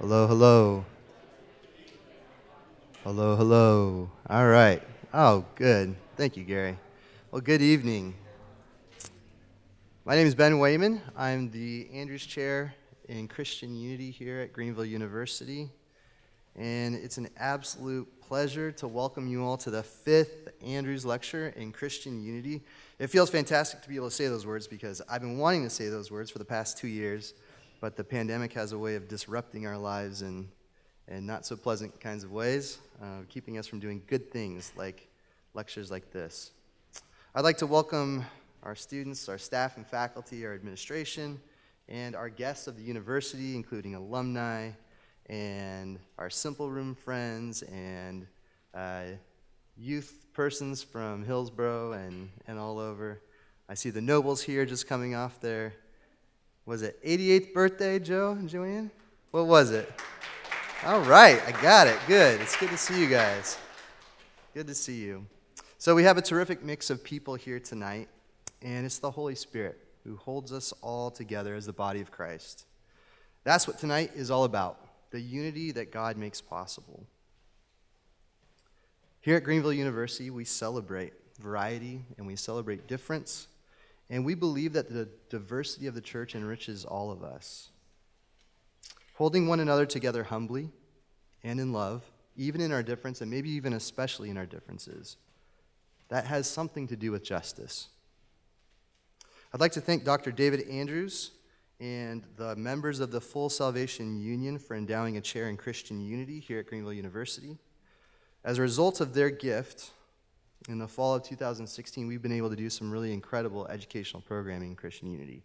Hello, hello. Hello, hello. All right. Oh, good. Thank you, Gary. Well, good evening. My name is Ben Wayman. I'm the Andrews Chair in Christian Unity here at Greenville University. And it's an absolute pleasure to welcome you all to the 5th Andrews Lecture in Christian Unity. It feels fantastic to be able to say those words because I've been wanting to say those words for the past 2 years, but the pandemic has a way of disrupting our lives in not so pleasant kinds of ways, keeping us from doing good things like lectures like this. I'd like to welcome our students, our staff and faculty, our administration, and our guests of the university, including alumni, and our Simple Room friends, and youth persons from Hillsborough and all over. I see the Nobles here just coming off their, was it 88th birthday, Joe and Joanne? What was it? All right, I got it. Good. It's good to see you guys. Good to see you. So we have a terrific mix of people here tonight, and it's the Holy Spirit who holds us all together as the body of Christ. That's what tonight is all about, the unity that God makes possible. Here at Greenville University, we celebrate variety and we celebrate difference, and we believe that the diversity of the church enriches all of us. Holding one another together humbly and in love, even in our difference, and maybe even especially in our differences, that has something to do with justice. I'd like to thank Dr. David Andrews and the members of the Full Salvation Union for endowing a chair in Christian Unity here at Greenville University. As a result of their gift, in the fall of 2016, we've been able to do some really incredible educational programming in Christian Unity.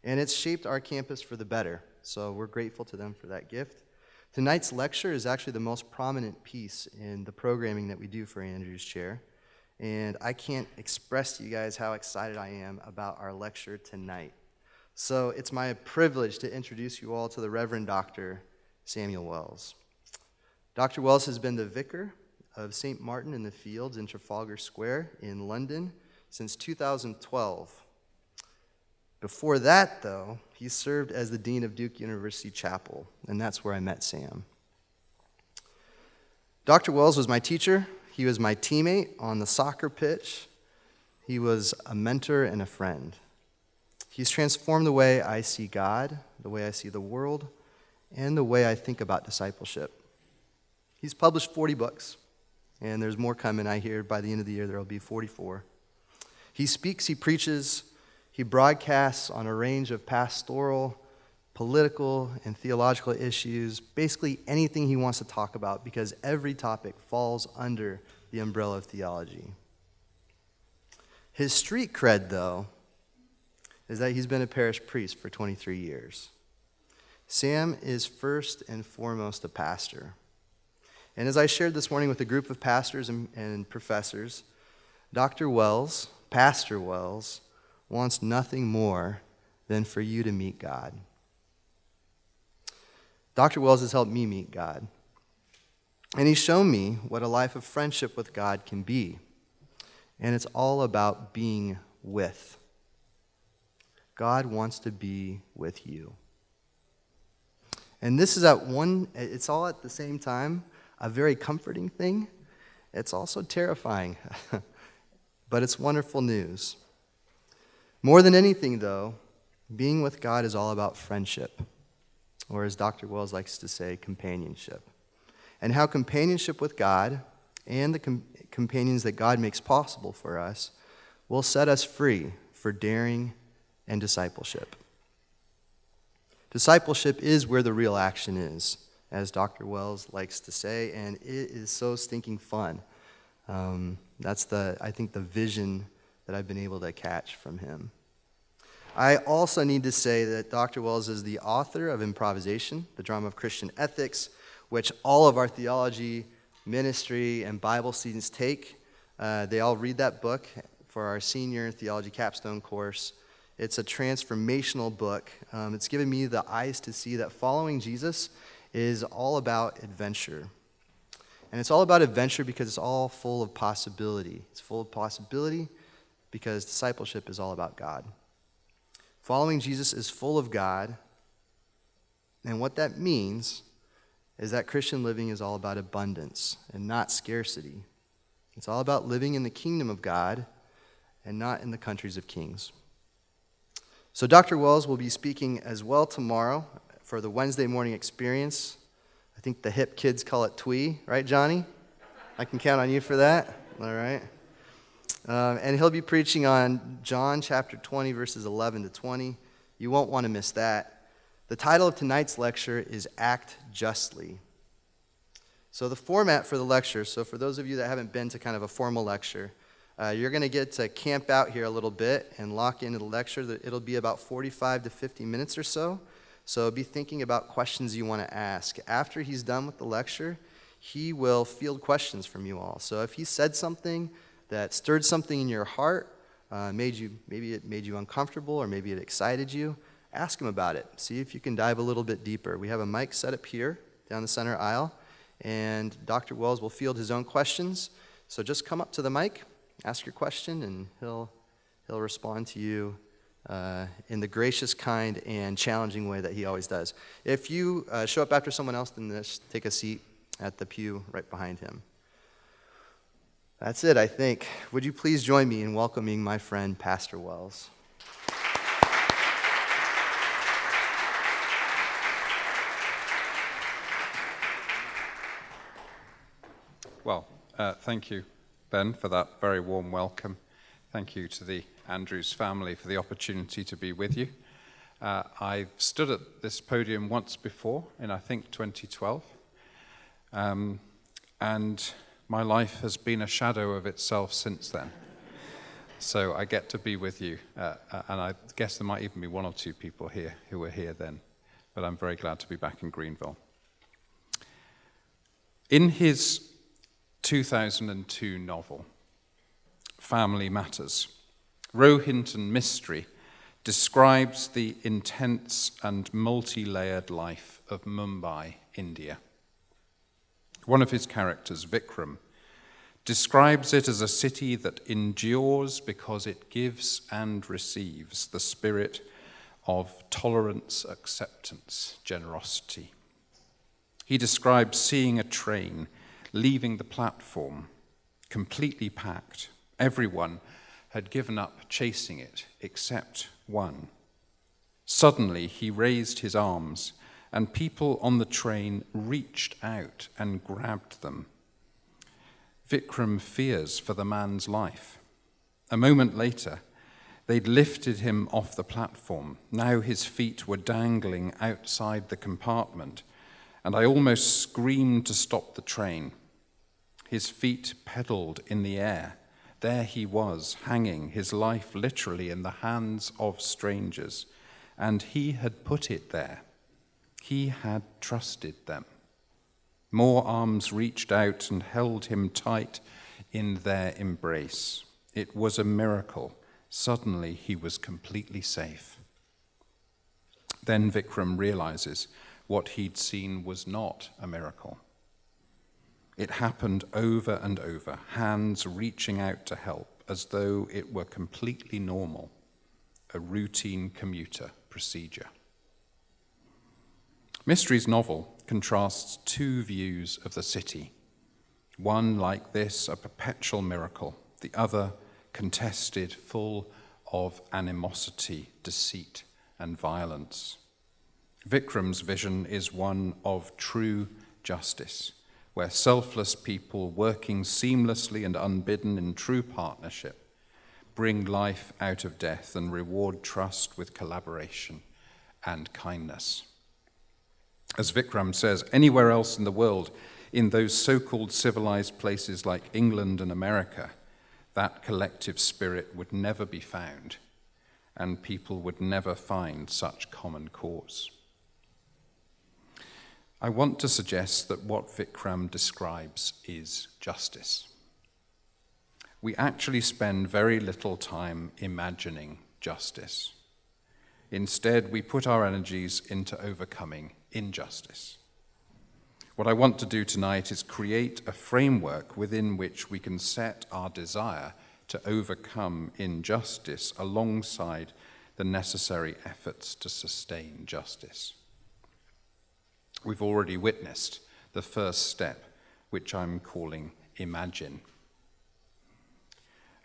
And it's shaped our campus for the better. So we're grateful to them for that gift. Tonight's lecture is actually the most prominent piece in the programming that we do for Andrew's Chair. And I can't express to you guys how excited I am about our lecture tonight. So it's my privilege to introduce you all to the Reverend Dr. Samuel Wells. Dr. Wells has been the vicar of St. Martin in the Fields in Trafalgar Square in London since 2012. Before that, though, he served as the Dean of Duke University Chapel, and that's where I met Sam. Dr. Wells was my teacher. He was my teammate on the soccer pitch. He was a mentor and a friend. He's transformed the way I see God, the way I see the world, and the way I think about discipleship. He's published 40 books, and there's more coming. I hear by the end of the year there will be 44. He speaks, he preaches, he broadcasts on a range of pastoral, political, and theological issues, basically anything he wants to talk about, because every topic falls under the umbrella of theology. His street cred, though, is that he's been a parish priest for 23 years. Sam is first and foremost a pastor. And as I shared this morning with a group of pastors and professors, Dr. Wells, Pastor Wells, wants nothing more than for you to meet God. Dr. Wells has helped me meet God. And he's shown me what a life of friendship with God can be. And it's all about being with. God wants to be with you. And this is it's all at the same time a very comforting thing. It's also terrifying. But it's wonderful news. More than anything, though, being with God is all about friendship, or as Dr. Wells likes to say, companionship. And how companionship with God and the companions that God makes possible for us will set us free for daring and discipleship. Discipleship is where the real action is, as Dr. Wells likes to say, and it is so stinking fun. That's I think the vision that I've been able to catch from him. I also need to say that Dr. Wells is the author of Improvisation, the Drama of Christian Ethics, which all of our theology, ministry, and Bible students take. They all read that book for our senior theology capstone course. It's a transformational book. It's given me the eyes to see that following Jesus is all about adventure. And it's all about adventure because it's all full of possibility. It's full of possibility because discipleship is all about God. Following Jesus is full of God, and what that means is that Christian living is all about abundance and not scarcity. It's all about living in the kingdom of God and not in the countries of kings. So Dr. Wells will be speaking as well tomorrow for the Wednesday morning experience. I think the hip kids call it TWE, right, Johnny? I can count on you for that. All right. And he'll be preaching on John chapter 20, verses 11 to 20. You won't want to miss that. The title of tonight's lecture is Act Justly. So the format for the lecture, so for those of you that haven't been to kind of a formal lecture, you're going to get to camp out here a little bit and lock into the lecture. It'll be about 45 to 50 minutes or so. So be thinking about questions you want to ask. After he's done with the lecture, he will field questions from you all. So if he said something that stirred something in your heart, maybe it made you uncomfortable or maybe it excited you, ask him about it. See if you can dive a little bit deeper. We have a mic set up here down the center aisle, and Dr. Wells will field his own questions. So just come up to the mic, ask your question, and he'll respond to you in the gracious, kind, and challenging way that he always does. If you show up after someone else, then just take a seat at the pew right behind him. That's it, I think. Would you please join me in welcoming my friend, Pastor Wells? Well, thank you, Ben, for that very warm welcome. Thank you to the Andrews family for the opportunity to be with you. I've stood at this podium once before in, I think, 2012. And my life has been a shadow of itself since then. So I get to be with you. And I guess there might even be one or two people here who were here then. But I'm very glad to be back in Greenville. In his 2002 novel, Family Matters, Rohinton Mistry describes the intense and multi-layered life of Mumbai, India. One of his characters, Vikram, describes it as a city that endures because it gives and receives the spirit of tolerance, acceptance, generosity. He describes seeing a train leaving the platform, completely packed. Everyone had given up chasing it, except one. Suddenly, he raised his arms, and people on the train reached out and grabbed them. Vikram fears for the man's life. A moment later, they'd lifted him off the platform. Now his feet were dangling outside the compartment, and I almost screamed to stop the train. His feet pedaled in the air. There he was, hanging, his life literally in the hands of strangers, and he had put it there. He had trusted them. More arms reached out and held him tight in their embrace. It was a miracle. Suddenly, he was completely safe. Then Vikram realizes what he'd seen was not a miracle. It happened over and over, hands reaching out to help, as though it were completely normal, a routine commuter procedure. Mistry's novel contrasts two views of the city. One, like this, a perpetual miracle. The other, contested, full of animosity, deceit, and violence. Vikram's vision is one of true justice, where selfless people working seamlessly and unbidden in true partnership bring life out of death and reward trust with collaboration and kindness. As Vikram says, anywhere else in the world, in those so-called civilized places like England and America, that collective spirit would never be found, and people would never find such common cause. I want to suggest that what Vikram describes is justice. We actually spend very little time imagining justice. Instead, we put our energies into overcoming injustice. What I want to do tonight is create a framework within which we can set our desire to overcome injustice alongside the necessary efforts to sustain justice. We've already witnessed the first step, which I'm calling imagine.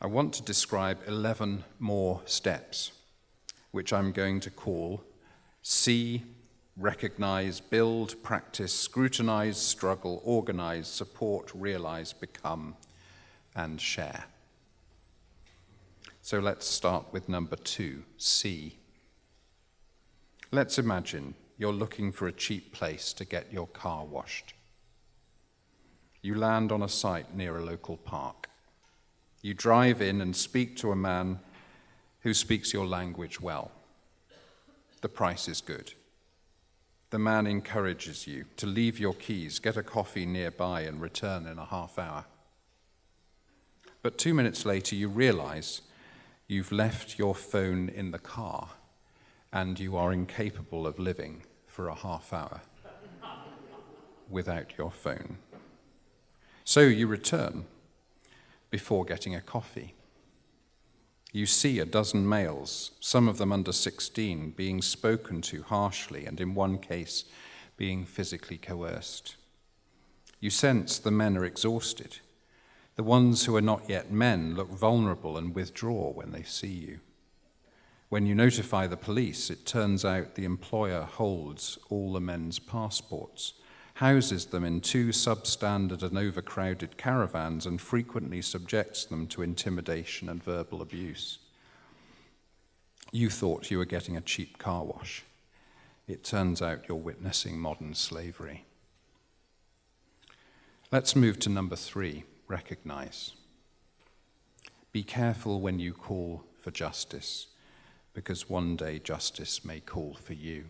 I want to describe 11 more steps, which I'm going to call see, recognize, build, practice, scrutinize, struggle, organize, support, realize, become, and share. So let's start with number 2, see. Let's imagine you're looking for a cheap place to get your car washed. You land on a site near a local park. You drive in and speak to a man who speaks your language well. The price is good. The man encourages you to leave your keys, get a coffee nearby, and return in a half hour. But 2 minutes later, you realize you've left your phone in the car and you are incapable of living for a half hour without your phone. So you return before getting a coffee. You see a dozen males, some of them under 16, being spoken to harshly and in one case being physically coerced. You sense the men are exhausted. The ones who are not yet men look vulnerable and withdraw when they see you. When you notify the police, it turns out the employer holds all the men's passports, houses them in 2 substandard and overcrowded caravans, and frequently subjects them to intimidation and verbal abuse. You thought you were getting a cheap car wash. It turns out you're witnessing modern slavery. Let's move to number 3, recognize. Be careful when you call for justice, because one day justice may call for you.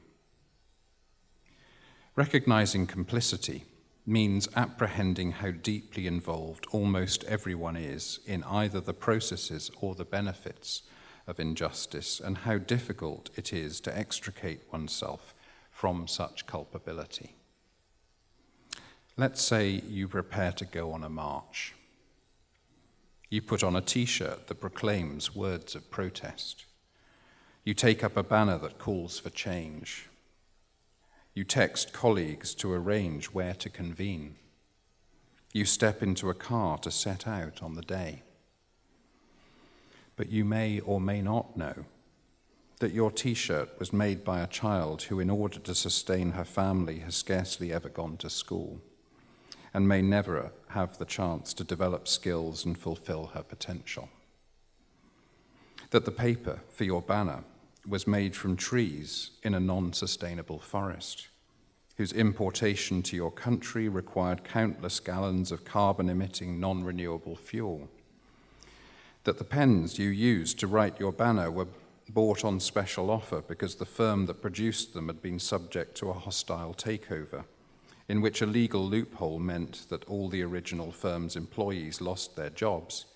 Recognizing complicity means apprehending how deeply involved almost everyone is in either the processes or the benefits of injustice, and how difficult it is to extricate oneself from such culpability. Let's say you prepare to go on a march. You put on a t-shirt that proclaims words of protest. You take up a banner that calls for change. You text colleagues to arrange where to convene. You step into a car to set out on the day. But you may or may not know that your t-shirt was made by a child who, in order to sustain her family, has scarcely ever gone to school and may never have the chance to develop skills and fulfill her potential. That the paper for your banner was made from trees in a non-sustainable forest, whose importation to your country required countless gallons of carbon-emitting non-renewable fuel. That the pens you used to write your banner were bought on special offer because the firm that produced them had been subject to a hostile takeover, in which a legal loophole meant that all the original firm's employees lost their jobs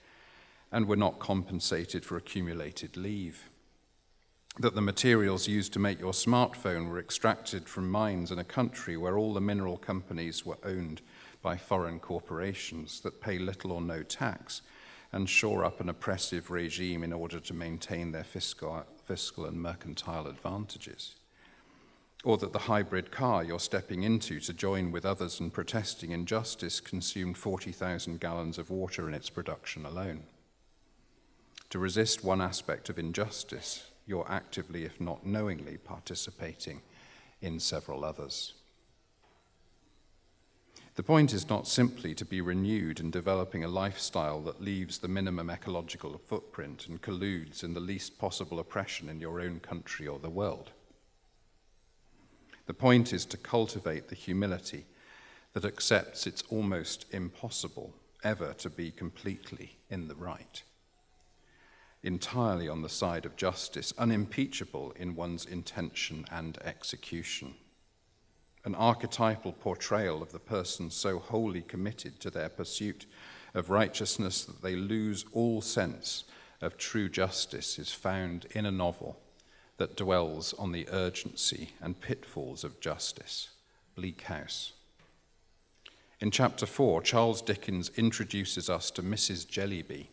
and were not compensated for accumulated leave. That the materials used to make your smartphone were extracted from mines in a country where all the mineral companies were owned by foreign corporations that pay little or no tax and shore up an oppressive regime in order to maintain their fiscal and mercantile advantages. Or that the hybrid car you're stepping into to join with others in protesting injustice consumed 40,000 gallons of water in its production alone. To resist one aspect of injustice, you're actively, if not knowingly, participating in several others. The point is not simply to be renewed in developing a lifestyle that leaves the minimum ecological footprint and colludes in the least possible oppression in your own country or the world. The point is to cultivate the humility that accepts it's almost impossible ever to be completely in the right, entirely on the side of justice, unimpeachable in one's intention and execution. An archetypal portrayal of the person so wholly committed to their pursuit of righteousness that they lose all sense of true justice is found in a novel that dwells on the urgency and pitfalls of justice, Bleak House. In chapter 4, Charles Dickens introduces us to Mrs. Jellyby,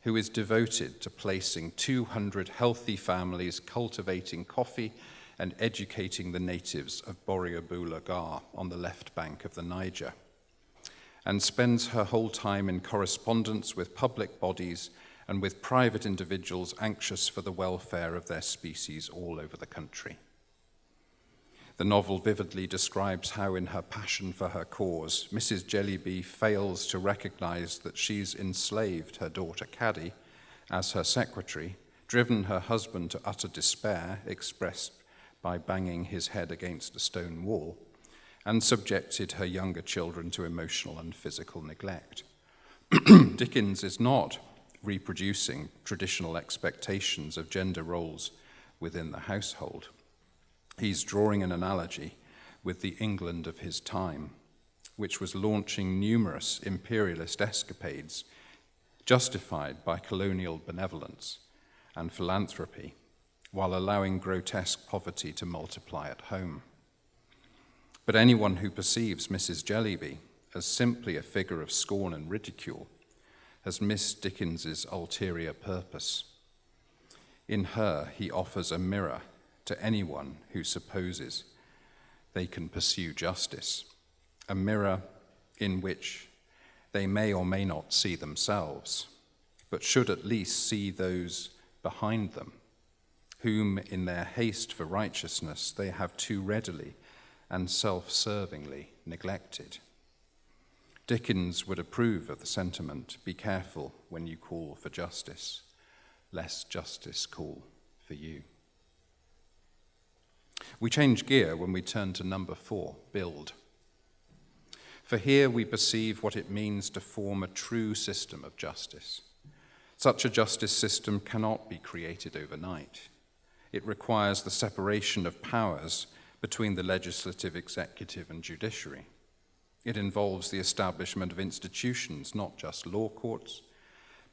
who is devoted to placing 200 healthy families cultivating coffee and educating the natives of Boreabulagar on the left bank of the Niger, and spends her whole time in correspondence with public bodies and with private individuals anxious for the welfare of their species all over the country. The novel vividly describes how, in her passion for her cause, Mrs. Jellyby fails to recognize that she's enslaved her daughter Caddy as her secretary, driven her husband to utter despair, expressed by banging his head against a stone wall, and subjected her younger children to emotional and physical neglect. Dickens is not reproducing traditional expectations of gender roles within the household. He's drawing an analogy with the England of his time, which was launching numerous imperialist escapades justified by colonial benevolence and philanthropy, while allowing grotesque poverty to multiply at home. But anyone who perceives Mrs. Jellyby as simply a figure of scorn and ridicule has missed Dickens's ulterior purpose. In her, he offers a mirror to anyone who supposes they can pursue justice, a mirror in which they may or may not see themselves, but should at least see those behind them, whom in their haste for righteousness they have too readily and self-servingly neglected. Dickens would approve of the sentiment, "Be careful when you call for justice, lest justice call for you." We change gear when we turn to number 4, build. For here we perceive what it means to form a true system of justice. Such a justice system cannot be created overnight. It requires the separation of powers between the legislative, executive, and judiciary. It involves the establishment of institutions, not just law courts,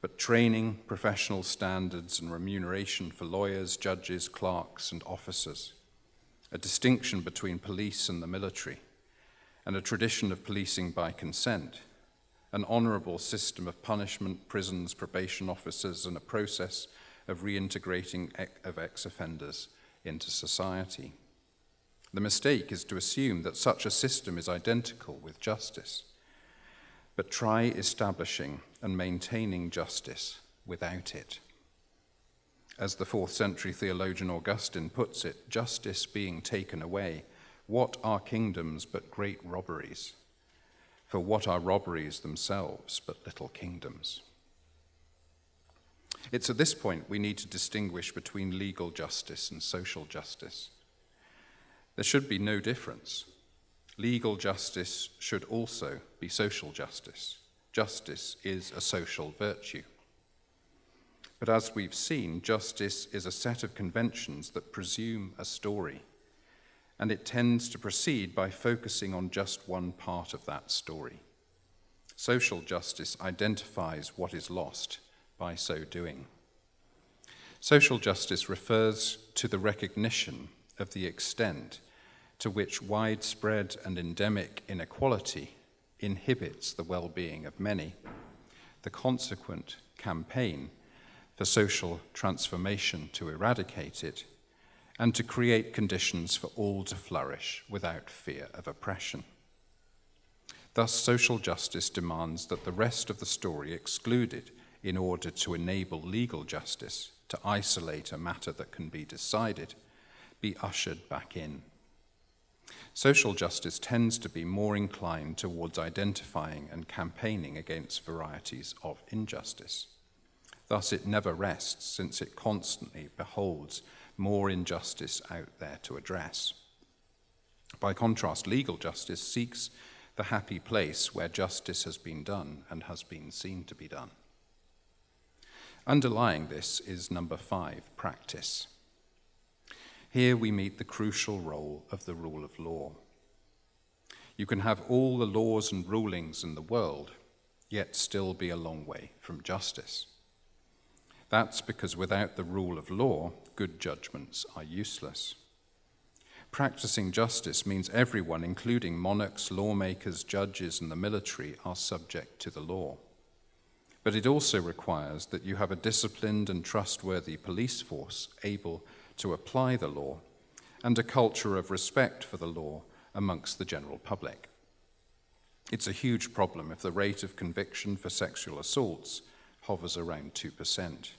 but training, professional standards, and remuneration for lawyers, judges, clerks, and officers, a distinction between police and the military, and a tradition of policing by consent, an honorable system of punishment, prisons, probation officers, and a process of reintegrating of ex-offenders into society. The mistake is to assume that such a system is identical with justice, but try establishing and maintaining justice without it. As the 4th century theologian Augustine puts it, justice being taken away, what are kingdoms but great robberies? For what are robberies themselves but little kingdoms? It's at this point we need to distinguish between legal justice and social justice. There should be no difference. Legal justice should also be social justice. Justice is a social virtue. But as we've seen, justice is a set of conventions that presume a story, and it tends to proceed by focusing on just one part of that story. Social justice identifies what is lost by so doing. Social justice refers to the recognition of the extent to which widespread and endemic inequality inhibits the well-being of many, the consequent campaign for social transformation to eradicate it, and to create conditions for all to flourish without fear of oppression. Thus, social justice demands that the rest of the story excluded in order to enable legal justice to isolate a matter that can be decided, be ushered back in. Social justice tends to be more inclined towards identifying and campaigning against varieties of injustice. Thus, it never rests, since it constantly beholds more injustice out there to address. By contrast, legal justice seeks the happy place where justice has been done and has been seen to be done. Underlying this is number 5, practice. Here we meet the crucial role of the rule of law. You can have all the laws and rulings in the world, yet still be a long way from justice. That's because without the rule of law, good judgments are useless. Practicing justice means everyone, including monarchs, lawmakers, judges, and the military, are subject to the law. But it also requires that you have a disciplined and trustworthy police force able to apply the law, and a culture of respect for the law amongst the general public. It's a huge problem if the rate of conviction for sexual assaults hovers around 2%.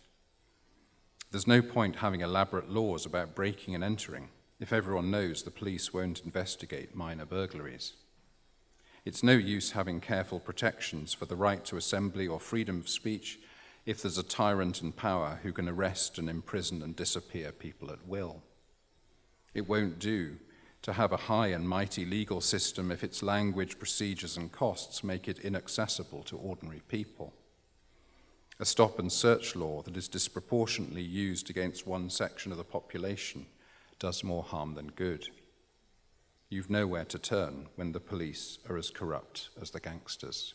There's no point having elaborate laws about breaking and entering if everyone knows the police won't investigate minor burglaries. It's no use having careful protections for the right to assembly or freedom of speech if there's a tyrant in power who can arrest and imprison and disappear people at will. It won't do to have a high and mighty legal system if its language, procedures, and costs make it inaccessible to ordinary people. A stop and search law that is disproportionately used against one section of the population does more harm than good. You've nowhere to turn when the police are as corrupt as the gangsters.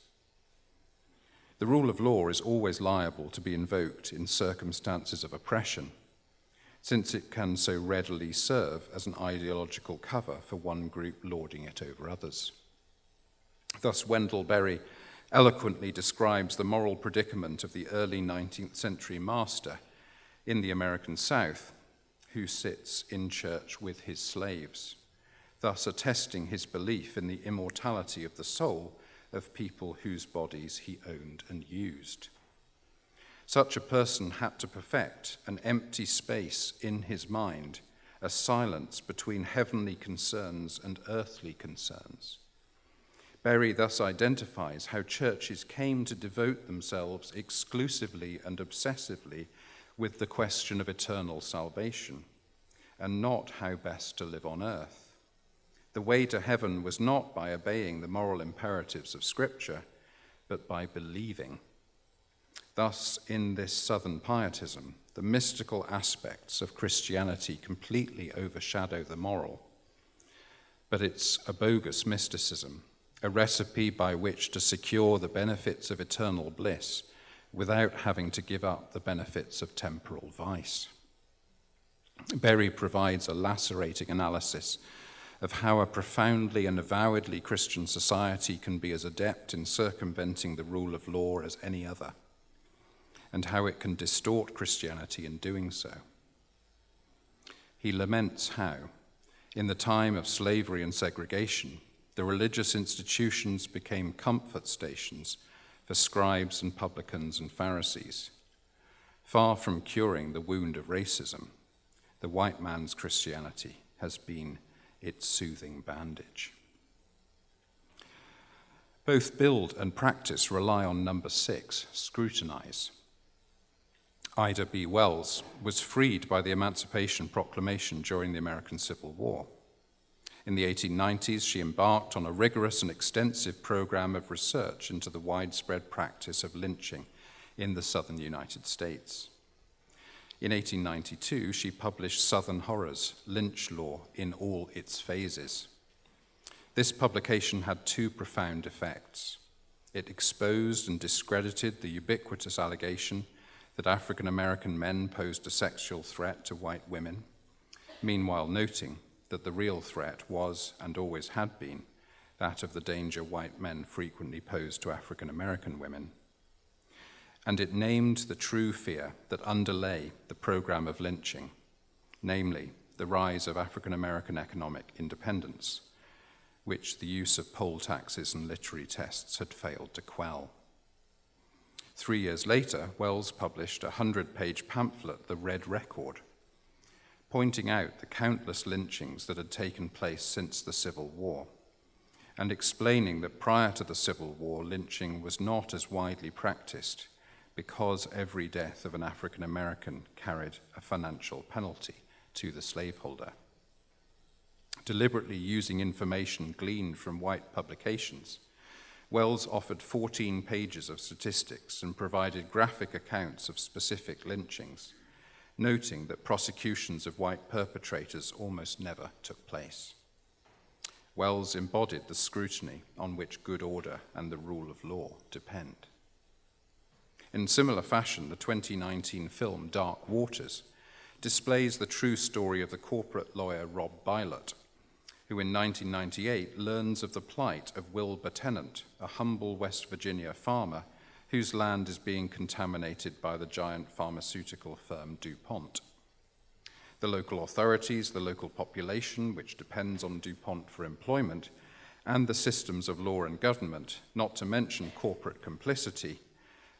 The rule of law is always liable to be invoked in circumstances of oppression, since it can so readily serve as an ideological cover for one group lording it over others. Thus, Wendell Berry eloquently describes the moral predicament of the early 19th century master in the American South, who sits in church with his slaves, thus attesting his belief in the immortality of the soul of people whose bodies he owned and used. Such a person had to perfect an empty space in his mind, a silence between heavenly concerns and earthly concerns. Berry thus identifies how churches came to devote themselves exclusively and obsessively with the question of eternal salvation, and not how best to live on earth. The way to heaven was not by obeying the moral imperatives of Scripture, but by believing. Thus, in this Southern pietism, the mystical aspects of Christianity completely overshadow the moral. But it's a bogus mysticism, a recipe by which to secure the benefits of eternal bliss without having to give up the benefits of temporal vice. Berry provides a lacerating analysis of how a profoundly and avowedly Christian society can be as adept in circumventing the rule of law as any other, and how it can distort Christianity in doing so. He laments how, in the time of slavery and segregation, the religious institutions became comfort stations for scribes and publicans and Pharisees. Far from curing the wound of racism, the white man's Christianity has been its soothing bandage. Both build and practice rely on number 6, scrutinize. Ida B. Wells was freed by the Emancipation Proclamation during the American Civil War. In the 1890s, she embarked on a rigorous and extensive program of research into the widespread practice of lynching in the southern United States. In 1892, she published Southern Horrors, Lynch Law in All Its Phases. This publication had two profound effects. It exposed and discredited the ubiquitous allegation that African American men posed a sexual threat to white women, meanwhile noting that the real threat was, and always had been, that of the danger white men frequently posed to African American women. And it named the true fear that underlay the program of lynching, namely the rise of African American economic independence, which the use of poll taxes and literary tests had failed to quell. 3 years later, Wells published a 100-page pamphlet, The Red Record, pointing out the countless lynchings that had taken place since the Civil War, and explaining that prior to the Civil War, lynching was not as widely practiced because every death of an African American carried a financial penalty to the slaveholder. Deliberately using information gleaned from white publications, Wells offered 14 pages of statistics and provided graphic accounts of specific lynchings, noting that prosecutions of white perpetrators almost never took place. Wells embodied the scrutiny on which good order and the rule of law depend. In similar fashion, the 2019 film Dark Waters displays the true story of the corporate lawyer Rob Bylot, who in 1998 learns of the plight of Wilbur Tennant, a humble West Virginia farmer whose land is being contaminated by the giant pharmaceutical firm DuPont. The local authorities, the local population, which depends on DuPont for employment, and the systems of law and government, not to mention corporate complicity,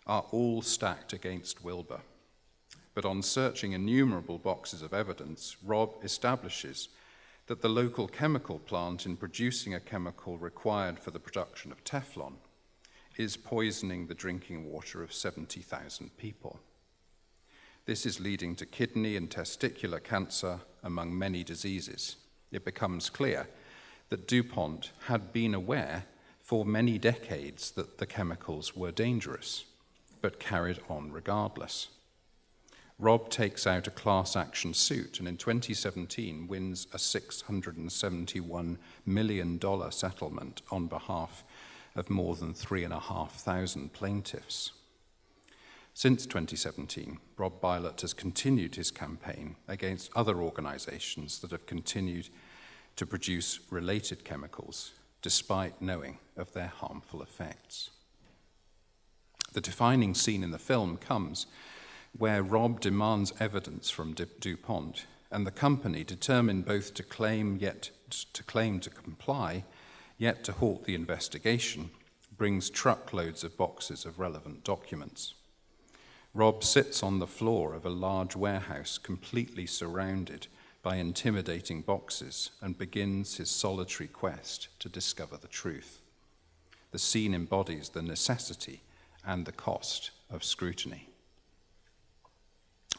are all stacked against Wilbur. But on searching innumerable boxes of evidence, Rob establishes that the local chemical plant in producing a chemical required for the production of Teflon is poisoning the drinking water of 70,000 people. This is leading to kidney and testicular cancer, among many diseases. It becomes clear that DuPont had been aware for many decades that the chemicals were dangerous, but carried on regardless. Rob takes out a class action suit and in 2017 wins a $671 million settlement on behalf of more than 3,500 plaintiffs. Since 2017, Rob Bylot has continued his campaign against other organizations that have continued to produce related chemicals despite knowing of their harmful effects. The defining scene in the film comes where Rob demands evidence from DuPont, and the company, determined both to claim to comply, yet to halt the investigation, brings truckloads of boxes of relevant documents. Rob sits on the floor of a large warehouse completely surrounded by intimidating boxes and begins his solitary quest to discover the truth. The scene embodies the necessity and the cost of scrutiny.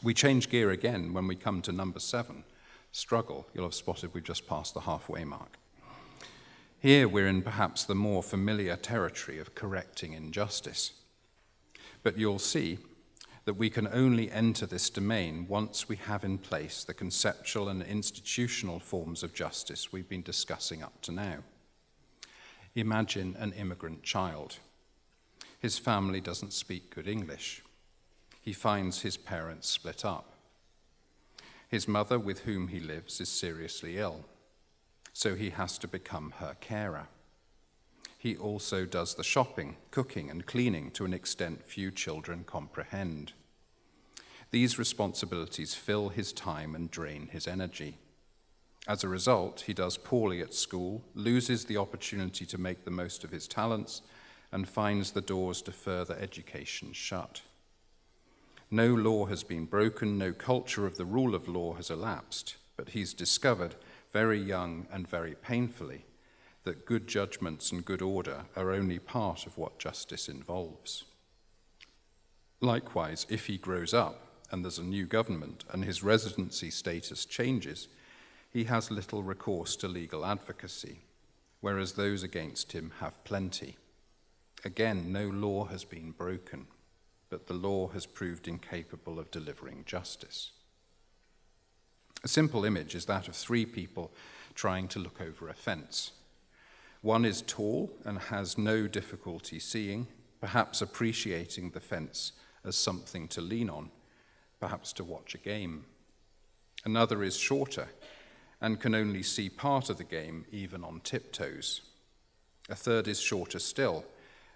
We change gear again when we come to number 7, struggle. You'll have spotted we've just passed the halfway mark. Here we're in perhaps the more familiar territory of correcting injustice. But you'll see that we can only enter this domain once we have in place the conceptual and institutional forms of justice we've been discussing up to now. Imagine an immigrant child. His family doesn't speak good English. He finds his parents split up. His mother, with whom he lives, is seriously ill, so he has to become her carer. He also does the shopping, cooking, and cleaning to an extent few children comprehend. These responsibilities fill his time and drain his energy. As a result, he does poorly at school, loses the opportunity to make the most of his talents, and finds the doors to further education shut. No law has been broken, no culture of the rule of law has elapsed, but he's discovered, very young and very painfully, that good judgments and good order are only part of what justice involves. Likewise, if he grows up and there's a new government and his residency status changes, he has little recourse to legal advocacy, whereas those against him have plenty. Again, no law has been broken, but the law has proved incapable of delivering justice. A simple image is that of 3 people trying to look over a fence. One is tall and has no difficulty seeing, perhaps appreciating the fence as something to lean on, perhaps to watch a game. Another is shorter and can only see part of the game, even on tiptoes. A third is shorter still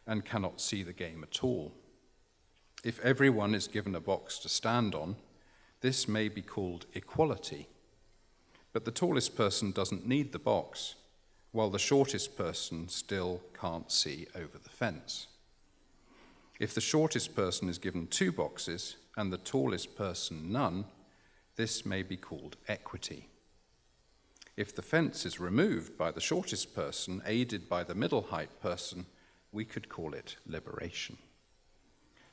and cannot see the game at all. If everyone is given a box to stand on, this may be called equality. But the tallest person doesn't need the box, while the shortest person still can't see over the fence. If the shortest person is given 2 boxes and the tallest person none, this may be called equity. If the fence is removed by the shortest person, aided by the middle height person, we could call it liberation.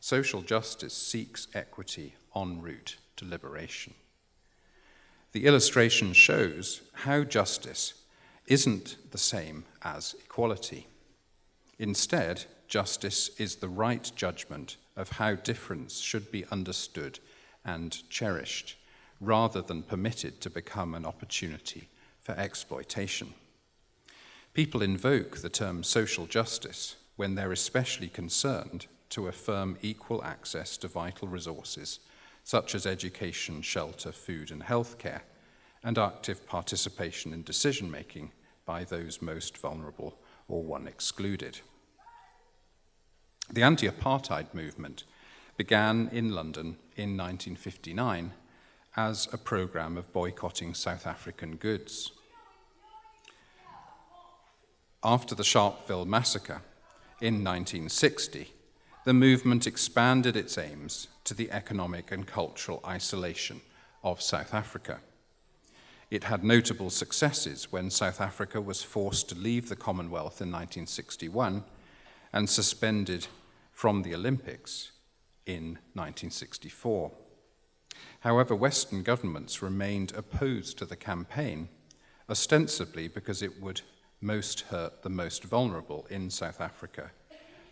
Social justice seeks equity en route to liberation. The illustration shows how justice isn't the same as equality. Instead, justice is the right judgment of how difference should be understood and cherished, rather than permitted to become an opportunity for exploitation. People invoke the term social justice when they're especially concerned to affirm equal access to vital resources such as education, shelter, food, and healthcare, and active participation in decision-making by those most vulnerable or one excluded. The Anti-Apartheid Movement began in London in 1959 as a program of boycotting South African goods. After the Sharpeville massacre in 1960, the movement expanded its aims to the economic and cultural isolation of South Africa. It had notable successes when South Africa was forced to leave the Commonwealth in 1961 and suspended from the Olympics in 1964. However, Western governments remained opposed to the campaign, ostensibly because it would most hurt the most vulnerable in South Africa,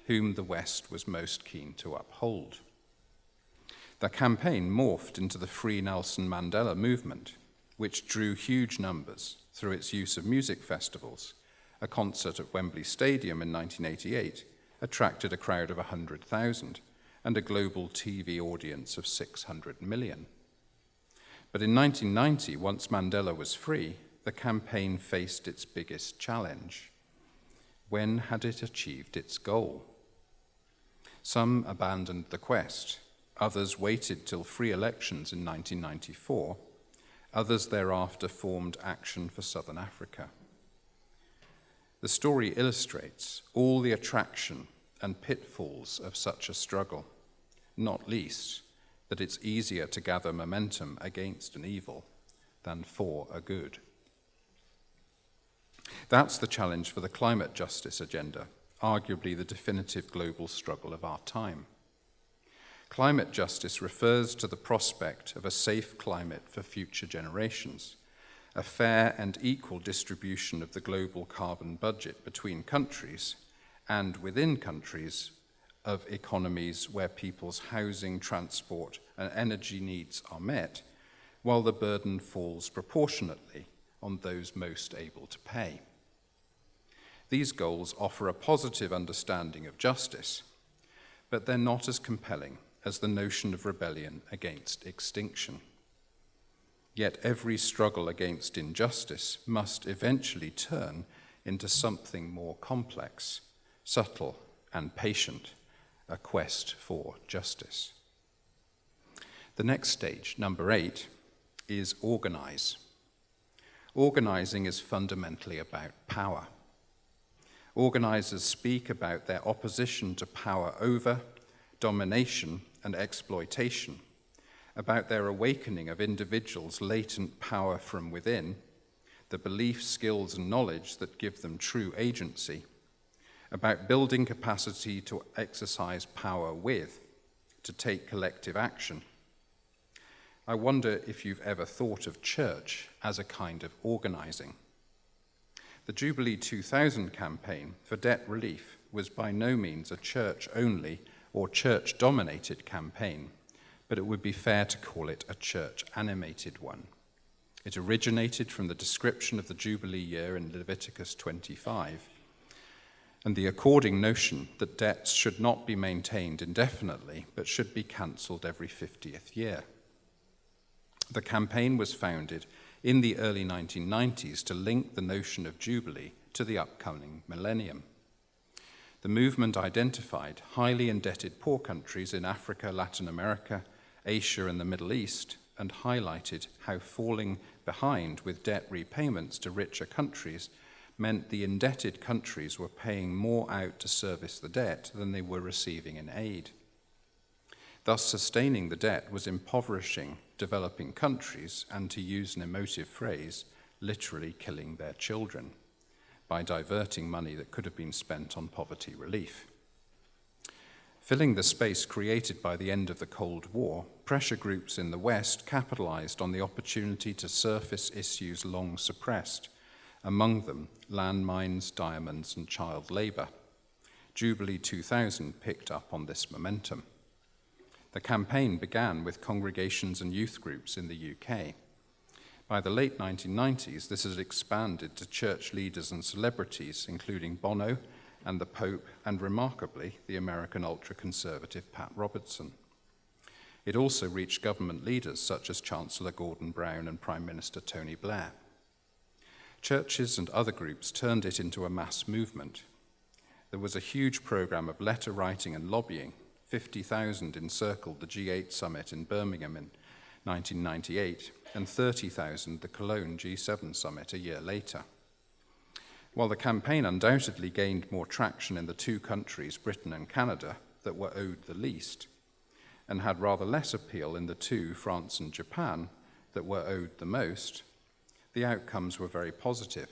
whom the West was most keen to uphold. The campaign morphed into the Free Nelson Mandela movement, which drew huge numbers through its use of music festivals. A concert at Wembley Stadium in 1988 attracted a crowd of 100,000 and a global TV audience of 600 million. But in 1990, once Mandela was free, the campaign faced its biggest challenge. When had it achieved its goal? Some abandoned the quest. Others waited till free elections in 1994. Others thereafter formed Action for Southern Africa. The story illustrates all the attraction and pitfalls of such a struggle, not least that it's easier to gather momentum against an evil than for a good. That's the challenge for the climate justice agenda, arguably the definitive global struggle of our time. Climate justice refers to the prospect of a safe climate for future generations, a fair and equal distribution of the global carbon budget between countries and within countries of economies where people's housing, transport, and energy needs are met, while the burden falls proportionately on those most able to pay. These goals offer a positive understanding of justice, but they're not as compelling as the notion of rebellion against extinction. Yet every struggle against injustice must eventually turn into something more complex, subtle, and patient, a quest for justice. The next stage, number 8, is organize. Organizing is fundamentally about power. Organizers speak about their opposition to power over, domination, and exploitation, about their awakening of individuals' latent power from within, the beliefs, skills, and knowledge that give them true agency, about building capacity to exercise power with, to take collective action. I wonder if you've ever thought of church as a kind of organizing. The Jubilee 2000 campaign for debt relief was by no means a church-only or church-dominated campaign, but it would be fair to call it a church-animated one. It originated from the description of the Jubilee year in Leviticus 25, and the according notion that debts should not be maintained indefinitely, but should be cancelled every 50th year. The campaign was founded in the early 1990s to link the notion of Jubilee to the upcoming millennium. The movement identified highly indebted poor countries in Africa, Latin America, Asia, and the Middle East, and highlighted how falling behind with debt repayments to richer countries meant the indebted countries were paying more out to service the debt than they were receiving in aid. Thus, sustaining the debt was impoverishing developing countries and, to use an emotive phrase, literally killing their children by diverting money that could have been spent on poverty relief. Filling the space created by the end of the Cold War, pressure groups in the West capitalized on the opportunity to surface issues long suppressed, among them landmines, diamonds, and child labor. Jubilee 2000 picked up on this momentum. The campaign began with congregations and youth groups in the UK. By the late 1990s, this has expanded to church leaders and celebrities, including Bono and the Pope, and remarkably, the American ultra-conservative Pat Robertson. It also reached government leaders such as Chancellor Gordon Brown and Prime Minister Tony Blair. Churches and other groups turned it into a mass movement. There was a huge program of letter writing and lobbying. 50,000 encircled the G8 summit in Birmingham in 1998, and 30,000 the Cologne G7 summit a year later. While the campaign undoubtedly gained more traction in the two countries, Britain and Canada, that were owed the least, and had rather less appeal in the two, France and Japan, that were owed the most, the outcomes were very positive.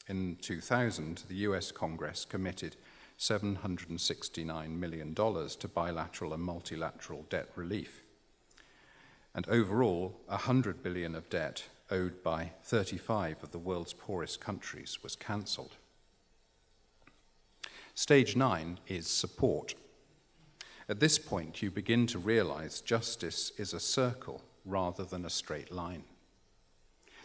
In 2000, the US Congress committed $769 million to bilateral and multilateral debt relief. And overall, $100 billion of debt owed by 35 of the world's poorest countries was cancelled. Stage 9 is support. At this point, you begin to realize justice is a circle rather than a straight line.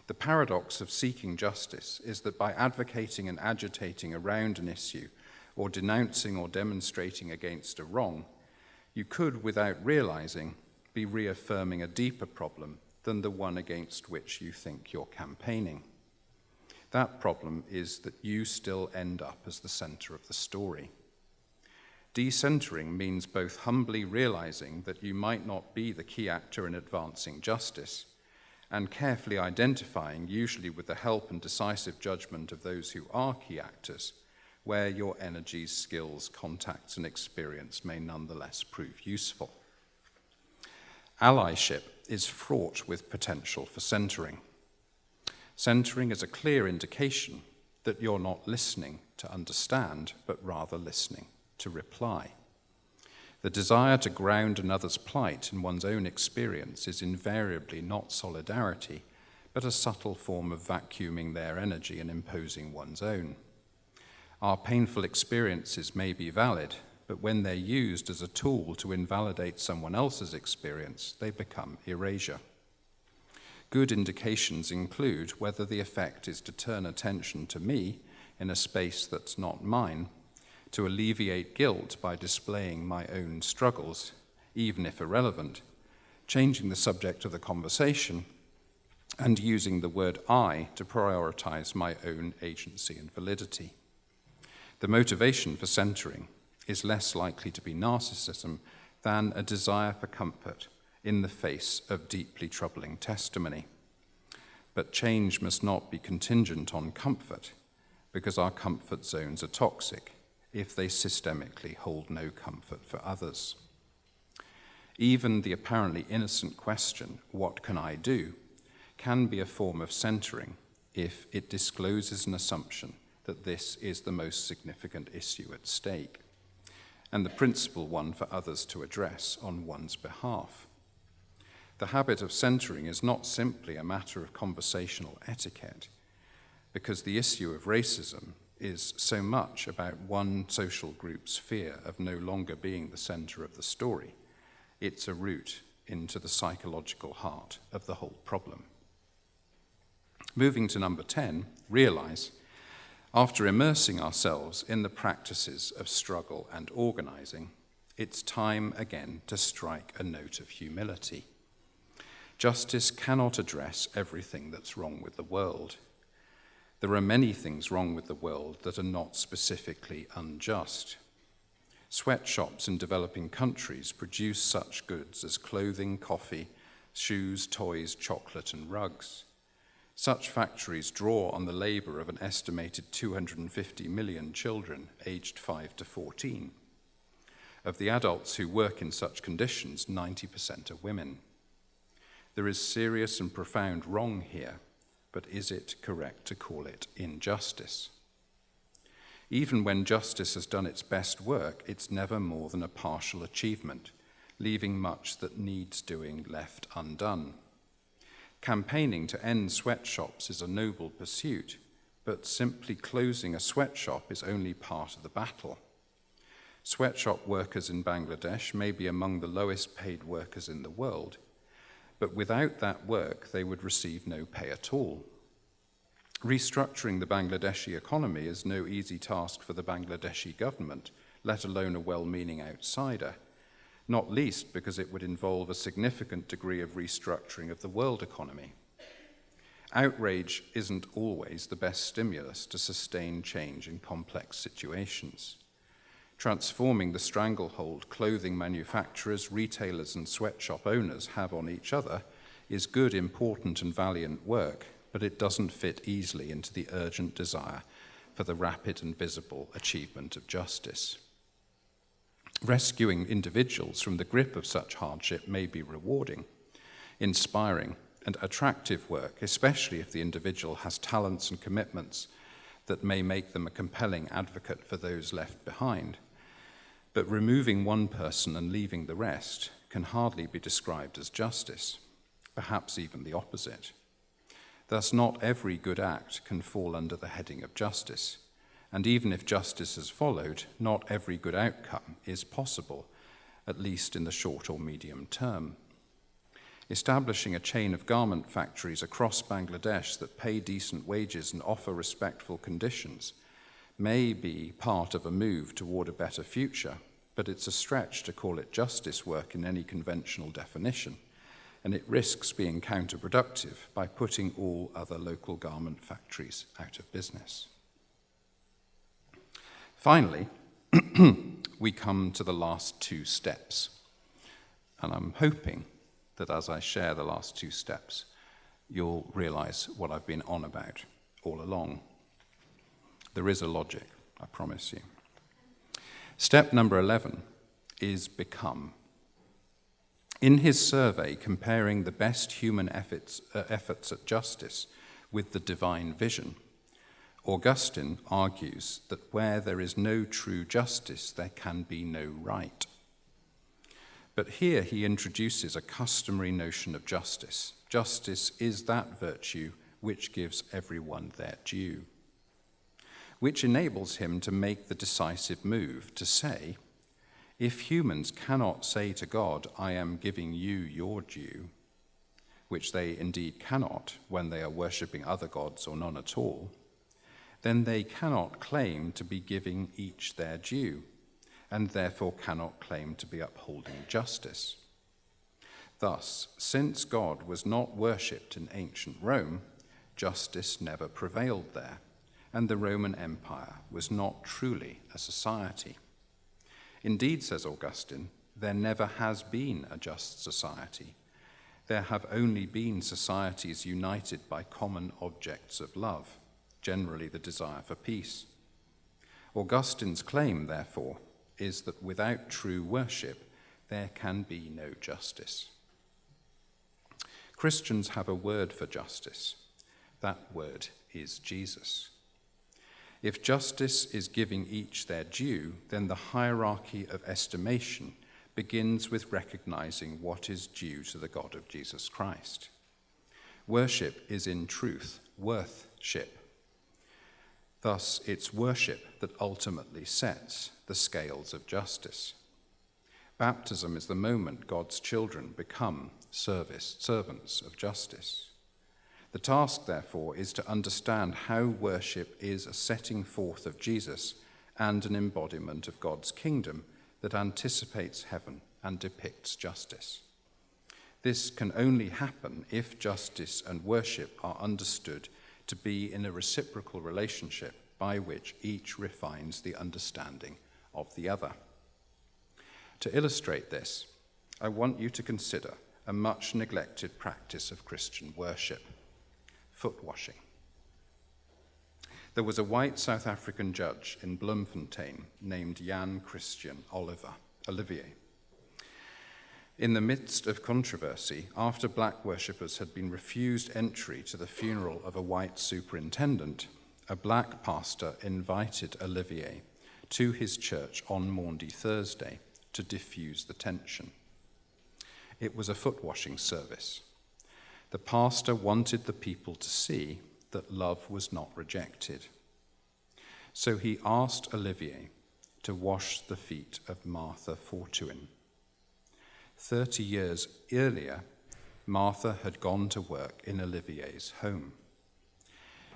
The paradox of seeking justice is that by advocating and agitating around an issue, or denouncing or demonstrating against a wrong, you could, without realizing, be reaffirming a deeper problem than the one against which you think you're campaigning. That problem is that you still end up as the center of the story. Decentering means both humbly realizing that you might not be the key actor in advancing justice, and carefully identifying, usually with the help and decisive judgment of those who are key actors, where your energies, skills, contacts, and experience may nonetheless prove useful. Allyship is fraught with potential for centering. Centering is a clear indication that you're not listening to understand, but rather listening to reply. The desire to ground another's plight in one's own experience is invariably not solidarity, but a subtle form of vacuuming their energy and imposing one's own. Our painful experiences may be valid, but when they're used as a tool to invalidate someone else's experience, they become erasure. Good indications include whether the effect is to turn attention to me in a space that's not mine, to alleviate guilt by displaying my own struggles, even if irrelevant, changing the subject of the conversation, and using the word I to prioritize my own agency and validity. The motivation for centering is less likely to be narcissism than a desire for comfort in the face of deeply troubling testimony. But change must not be contingent on comfort, because our comfort zones are toxic if they systemically hold no comfort for others. Even the apparently innocent question, "What can I do?" can be a form of centering if it discloses an assumption that this is the most significant issue at stake, and the principal one for others to address on one's behalf. The habit of centering is not simply a matter of conversational etiquette, because the issue of racism is so much about one social group's fear of no longer being the center of the story. It's a route into the psychological heart of the whole problem. Moving to number 10, realize, after immersing ourselves in the practices of struggle and organizing, it's time again to strike a note of humility. Justice cannot address everything that's wrong with the world. There are many things wrong with the world that are not specifically unjust. Sweatshops in developing countries produce such goods as clothing, coffee, shoes, toys, chocolate, and rugs. Such factories draw on the labor of an estimated 250 million children aged 5 to 14. Of the adults who work in such conditions, 90% are women. There is serious and profound wrong here, but is it correct to call it injustice? Even when justice has done its best work, it's never more than a partial achievement, leaving much that needs doing left undone. Campaigning to end sweatshops is a noble pursuit, but simply closing a sweatshop is only part of the battle. Sweatshop workers in Bangladesh may be among the lowest paid workers in the world, but without that work, they would receive no pay at all. Restructuring the Bangladeshi economy is no easy task for the Bangladeshi government, let alone a well-meaning outsider, not least because it would involve a significant degree of restructuring of the world economy. Outrage isn't always the best stimulus to sustain change in complex situations. Transforming the stranglehold clothing manufacturers, retailers, and sweatshop owners have on each other is good, important, and valiant work, but it doesn't fit easily into the urgent desire for the rapid and visible achievement of justice. Rescuing individuals from the grip of such hardship may be rewarding, inspiring, and attractive work, especially if the individual has talents and commitments that may make them a compelling advocate for those left behind. But removing one person and leaving the rest can hardly be described as justice, perhaps even the opposite. Thus, not every good act can fall under the heading of justice, and even if justice is followed, not every good outcome is possible, at least in the short or medium term. Establishing a chain of garment factories across Bangladesh that pay decent wages and offer respectful conditions may be part of a move toward a better future, but it's a stretch to call it justice work in any conventional definition, and it risks being counterproductive by putting all other local garment factories out of business. Finally, we come to the last two steps, and I'm hoping that as I share the last two steps, you'll realize what I've been on about all along. There is a logic, I promise you. Step number 11 is become. In his survey comparing the best human efforts at justice with the divine vision, Augustine argues that where there is no true justice, there can be no right. But here he introduces a customary notion of justice. Justice is that virtue which gives everyone their due, which enables him to make the decisive move to say, if humans cannot say to God, I am giving you your due, which they indeed cannot when they are worshipping other gods or none at all, then they cannot claim to be giving each their due, and therefore cannot claim to be upholding justice. Thus, since God was not worshipped in ancient Rome, justice never prevailed there, and the Roman Empire was not truly a society. Indeed, says Augustine, there never has been a just society. There have only been societies united by common objects of love, generally the desire for peace. Augustine's claim, therefore, is that without true worship, there can be no justice. Christians have a word for justice. That word is Jesus. If justice is giving each their due, then the hierarchy of estimation begins with recognizing what is due to the God of Jesus Christ. Worship is in truth worth-ship. Thus, it's worship that ultimately sets the scales of justice. Baptism is the moment God's children become servants of justice. The task, therefore, is to understand how worship is a setting forth of Jesus and an embodiment of God's kingdom that anticipates heaven and depicts justice. This can only happen if justice and worship are understood to be in a reciprocal relationship by which each refines the understanding of the other. To illustrate this, I want you to consider a much neglected practice of Christian worship: foot washing. There was a white South African judge in Bloemfontein named Jan Christian Olivier. In the midst of controversy, after black worshippers had been refused entry to the funeral of a white superintendent, a black pastor invited Olivier to his church on Maundy Thursday to diffuse the tension. It was a foot washing service. The pastor wanted the people to see that love was not rejected. So he asked Olivier to wash the feet of Martha Fortuyn. 30 years earlier, Martha had gone to work in Olivier's home.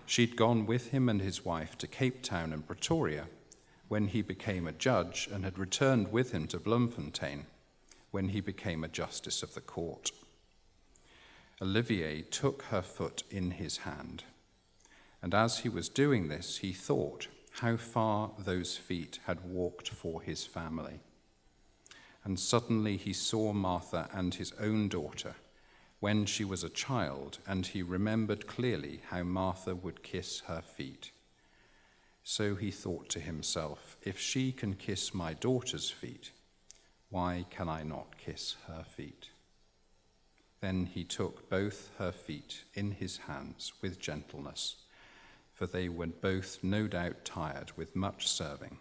She'd gone with him and his wife to Cape Town and Pretoria when he became a judge, and had returned with him to Bloemfontein when he became a justice of the court. Olivier took her foot in his hand, and as he was doing this, he thought how far those feet had walked for his family. And suddenly he saw Martha and his own daughter when she was a child, and he remembered clearly how Martha would kiss her feet. So he thought to himself, if she can kiss my daughter's feet, why can I not kiss her feet? Then he took both her feet in his hands with gentleness, for they were both no doubt tired with much serving,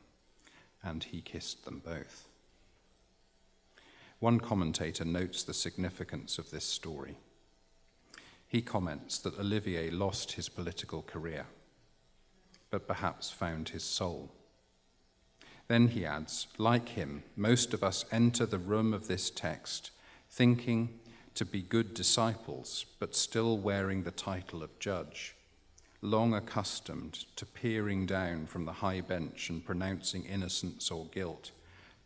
and he kissed them both. One commentator notes the significance of this story. He comments that Olivier lost his political career, but perhaps found his soul. Then he adds, like him, most of us enter the room of this text thinking to be good disciples, but still wearing the title of judge, long accustomed to peering down from the high bench and pronouncing innocence or guilt,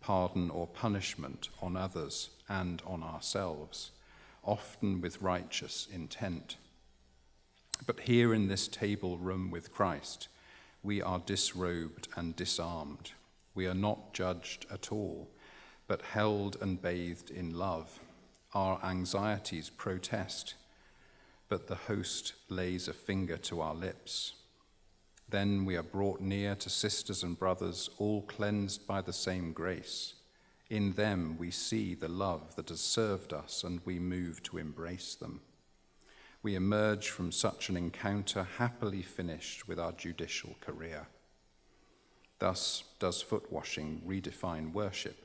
pardon or punishment on others and on ourselves, often with righteous intent. But here in this table room with Christ, we are disrobed and disarmed. We are not judged at all, but held and bathed in love. Our anxieties protest, but the host lays a finger to our lips. Then we are brought near to sisters and brothers, all cleansed by the same grace. In them we see the love that has served us, and we move to embrace them. We emerge from such an encounter happily finished with our judicial career. Thus does foot washing redefine worship,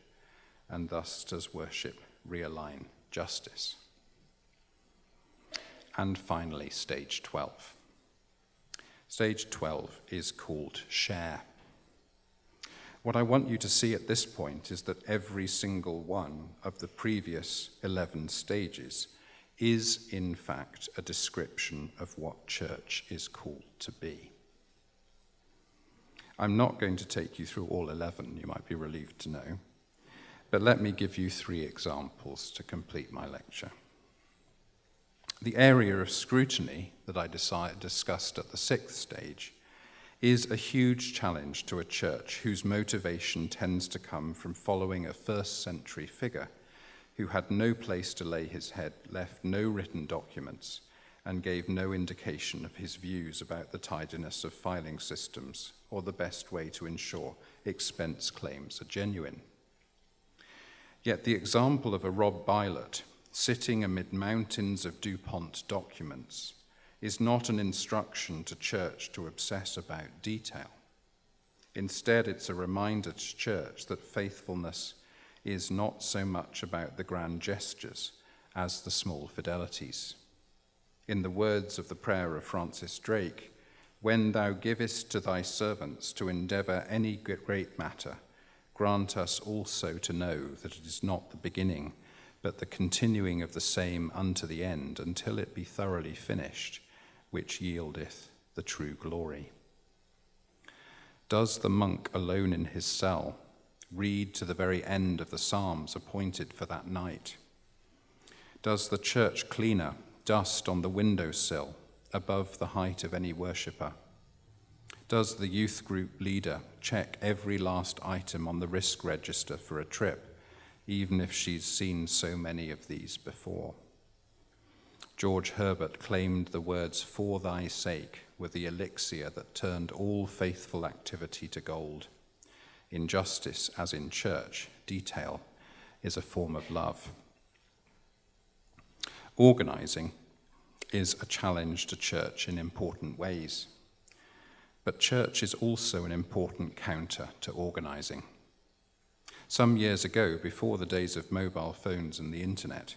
and thus does worship realign justice. And finally, stage 12. Stage 12 is called share. What I want you to see at this point is that every single one of the previous 11 stages is, in fact, a description of what church is called to be. I'm not going to take you through all 11, you might be relieved to know, but let me give you 3 examples to complete my lecture. The area of scrutiny that I discussed at the 6th stage is a huge challenge to a church whose motivation tends to come from following a first-century figure who had no place to lay his head, left no written documents, and gave no indication of his views about the tidiness of filing systems or the best way to ensure expense claims are genuine. Yet the example of a Rob Bylot sitting amid mountains of DuPont documents is not an instruction to church to obsess about detail. Instead, it's a reminder to church that faithfulness is not so much about the grand gestures as the small fidelities. In the words of the prayer of Francis Drake, when thou givest to thy servants to endeavour any great matter, grant us also to know that it is not the beginning, but the continuing of the same unto the end, until it be thoroughly finished, which yieldeth the true glory. Does the monk alone in his cell read to the very end of the psalms appointed for that night? Does the church cleaner dust on the windowsill above the height of any worshipper? Does the youth group leader check every last item on the risk register for a trip, even if she's seen so many of these before? George Herbert claimed the words, "For thy sake," were the elixir that turned all faithful activity to gold. In justice, as in church, detail is a form of love. Organizing is a challenge to church in important ways. But church is also an important counter to organizing. Some years ago, before the days of mobile phones and the internet,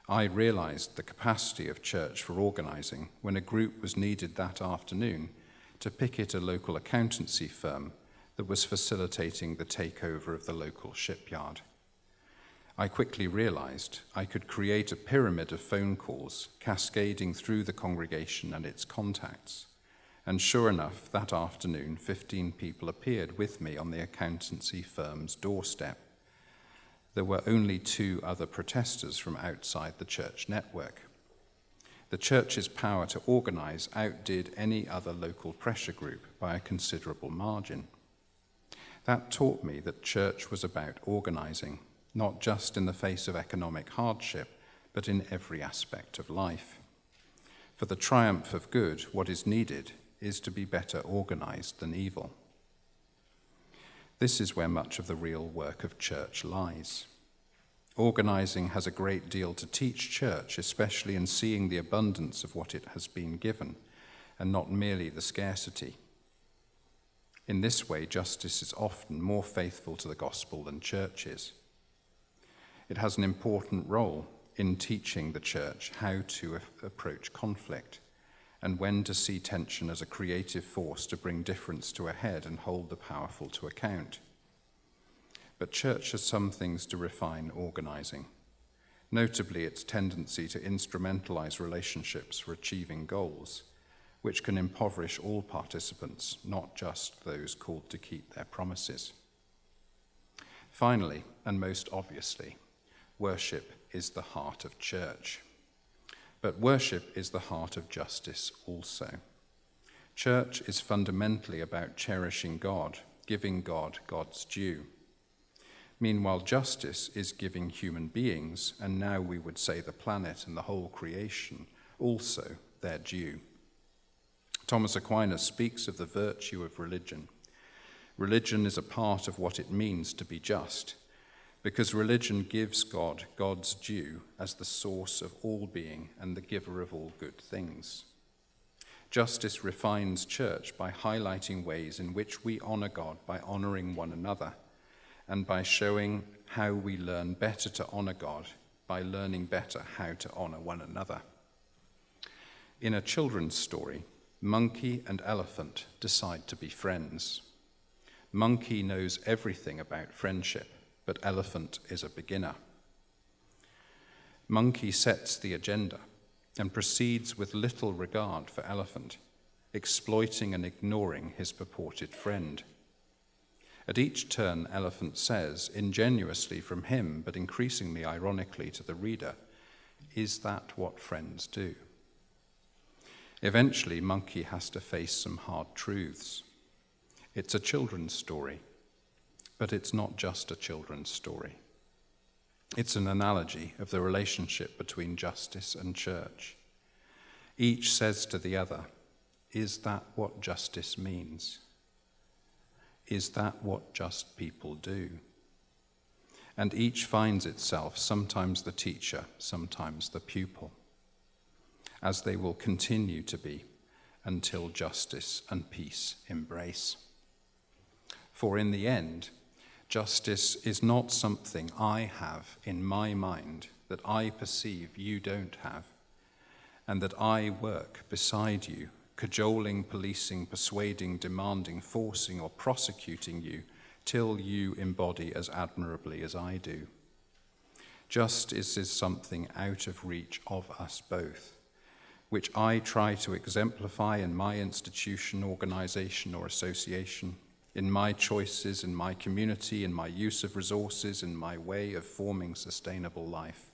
I realized the capacity of church for organizing when a group was needed that afternoon to picket a local accountancy firm that was facilitating the takeover of the local shipyard. I quickly realized I could create a pyramid of phone calls cascading through the congregation and its contacts. And sure enough, that afternoon, 15 people appeared with me on the accountancy firm's doorstep. There were only 2 other protesters from outside the church network. The church's power to organize outdid any other local pressure group by a considerable margin. That taught me that church was about organizing, not just in the face of economic hardship, but in every aspect of life. For the triumph of good, what is needed is to be better organized than evil. This is where much of the real work of church lies. Organizing has a great deal to teach church, especially in seeing the abundance of what it has been given, and not merely the scarcity. In this way, justice is often more faithful to the gospel than church is. It has an important role in teaching the church how to approach conflict and when to see tension as a creative force to bring difference to a head and hold the powerful to account. But church has some things to refine organizing, notably its tendency to instrumentalize relationships for achieving goals, which can impoverish all participants, not just those called to keep their promises. Finally, and most obviously, worship is the heart of church. But worship is the heart of justice also. Church is fundamentally about cherishing God, giving God God's due. Meanwhile, justice is giving human beings, and now we would say the planet and the whole creation, also their due. Thomas Aquinas speaks of the virtue of religion. Religion is a part of what it means to be just, because religion gives God God's due as the source of all being and the giver of all good things. Justice refines church by highlighting ways in which we honor God by honoring one another, and by showing how we learn better to honor God by learning better how to honor one another. In a children's story, monkey and elephant decide to be friends. Monkey knows everything about friendship, but elephant is a beginner. Monkey sets the agenda and proceeds with little regard for elephant, exploiting and ignoring his purported friend. At each turn, elephant says, ingenuously from him, but increasingly ironically to the reader, "Is that what friends do?" Eventually, monkey has to face some hard truths. It's a children's story, but it's not just a children's story. It's an analogy of the relationship between justice and church. Each says to the other, "Is that what justice means? Is that what just people do?" And each finds itself sometimes the teacher, sometimes the pupil, as they will continue to be until justice and peace embrace. For in the end, justice is not something I have in my mind that I perceive you don't have, and that I work beside you, cajoling, policing, persuading, demanding, forcing, or prosecuting you till you embody as admirably as I do. Justice is something out of reach of us both, which I try to exemplify in my institution, organization, or association, in my choices, in my community, in my use of resources, in my way of forming sustainable life,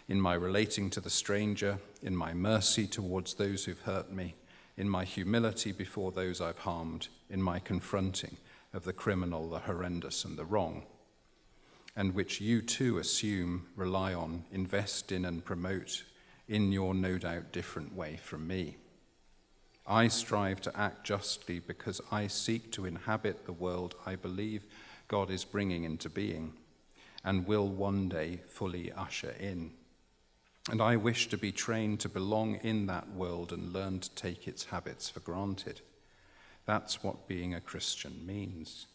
in my relating to the stranger, in my mercy towards those who've hurt me, in my humility before those I've harmed, in my confronting of the criminal, the horrendous, and the wrong, and which you too assume, rely on, invest in, and promote in your no doubt different way from me. I strive to act justly because I seek to inhabit the world I believe God is bringing into being and will one day fully usher in. And I wish to be trained to belong in that world and learn to take its habits for granted. That's what being a Christian means.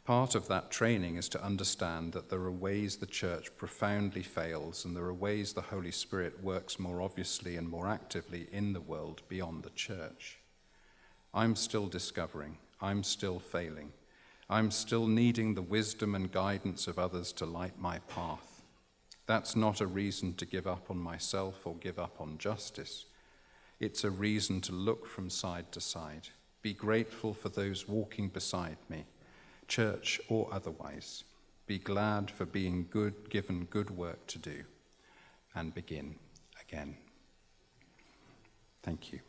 Part of that training is to understand that there are ways the church profoundly fails, and there are ways the Holy Spirit works more obviously and more actively in the world beyond the church. I'm still discovering. I'm still failing. I'm still needing the wisdom and guidance of others to light my path. That's not a reason to give up on myself or give up on justice. It's a reason to look from side to side, be grateful for those walking beside me, church or otherwise, be glad for being good, given good work to do, and begin again. Thank you.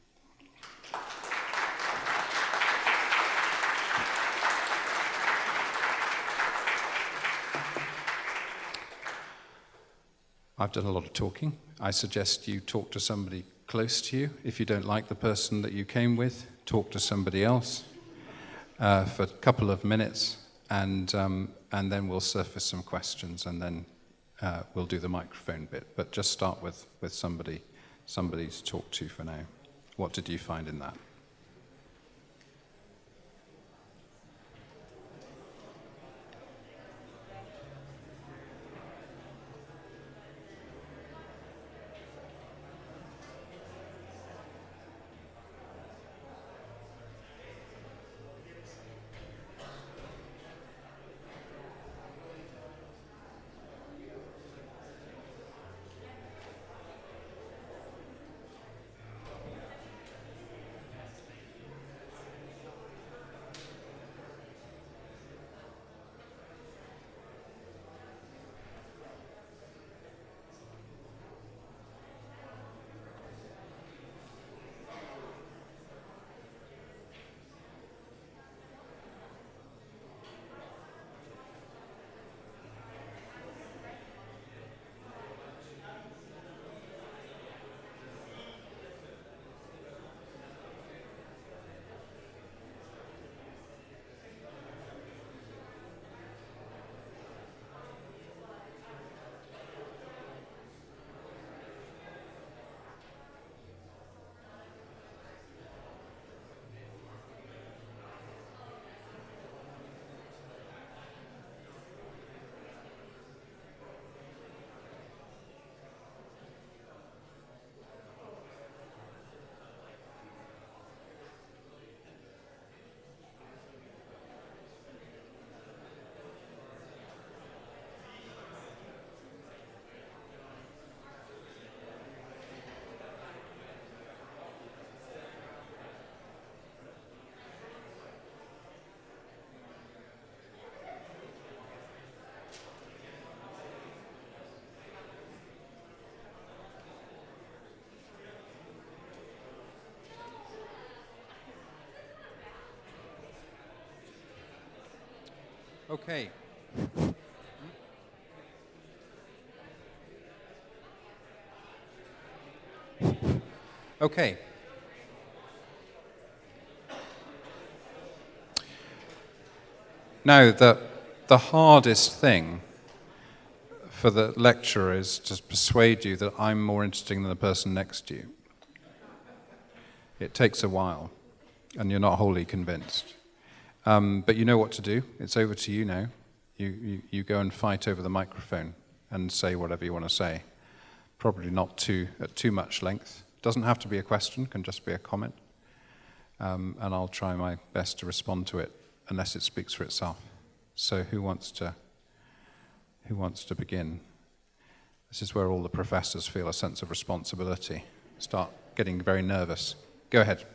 I've done a lot of talking. I suggest you talk to somebody close to you. If you don't like the person that you came with, talk to somebody else for a couple of minutes, and then we'll surface some questions, and then we'll do the microphone bit. But just start with somebody to talk to for now. What did you find in that? Okay. Okay. Now, the hardest thing for the lecturer is to persuade you that I'm more interesting than the person next to you. It takes a while, and you're not wholly convinced. But you know what to do. It's over to you now. You go and fight over the microphone and say whatever you want to say. Probably not at too much length. Doesn't have to be a question, can just be a comment. And I'll try my best to respond to it, unless it speaks for itself. So who wants to begin? This is where all the professors feel a sense of responsibility, start getting very nervous. Go ahead.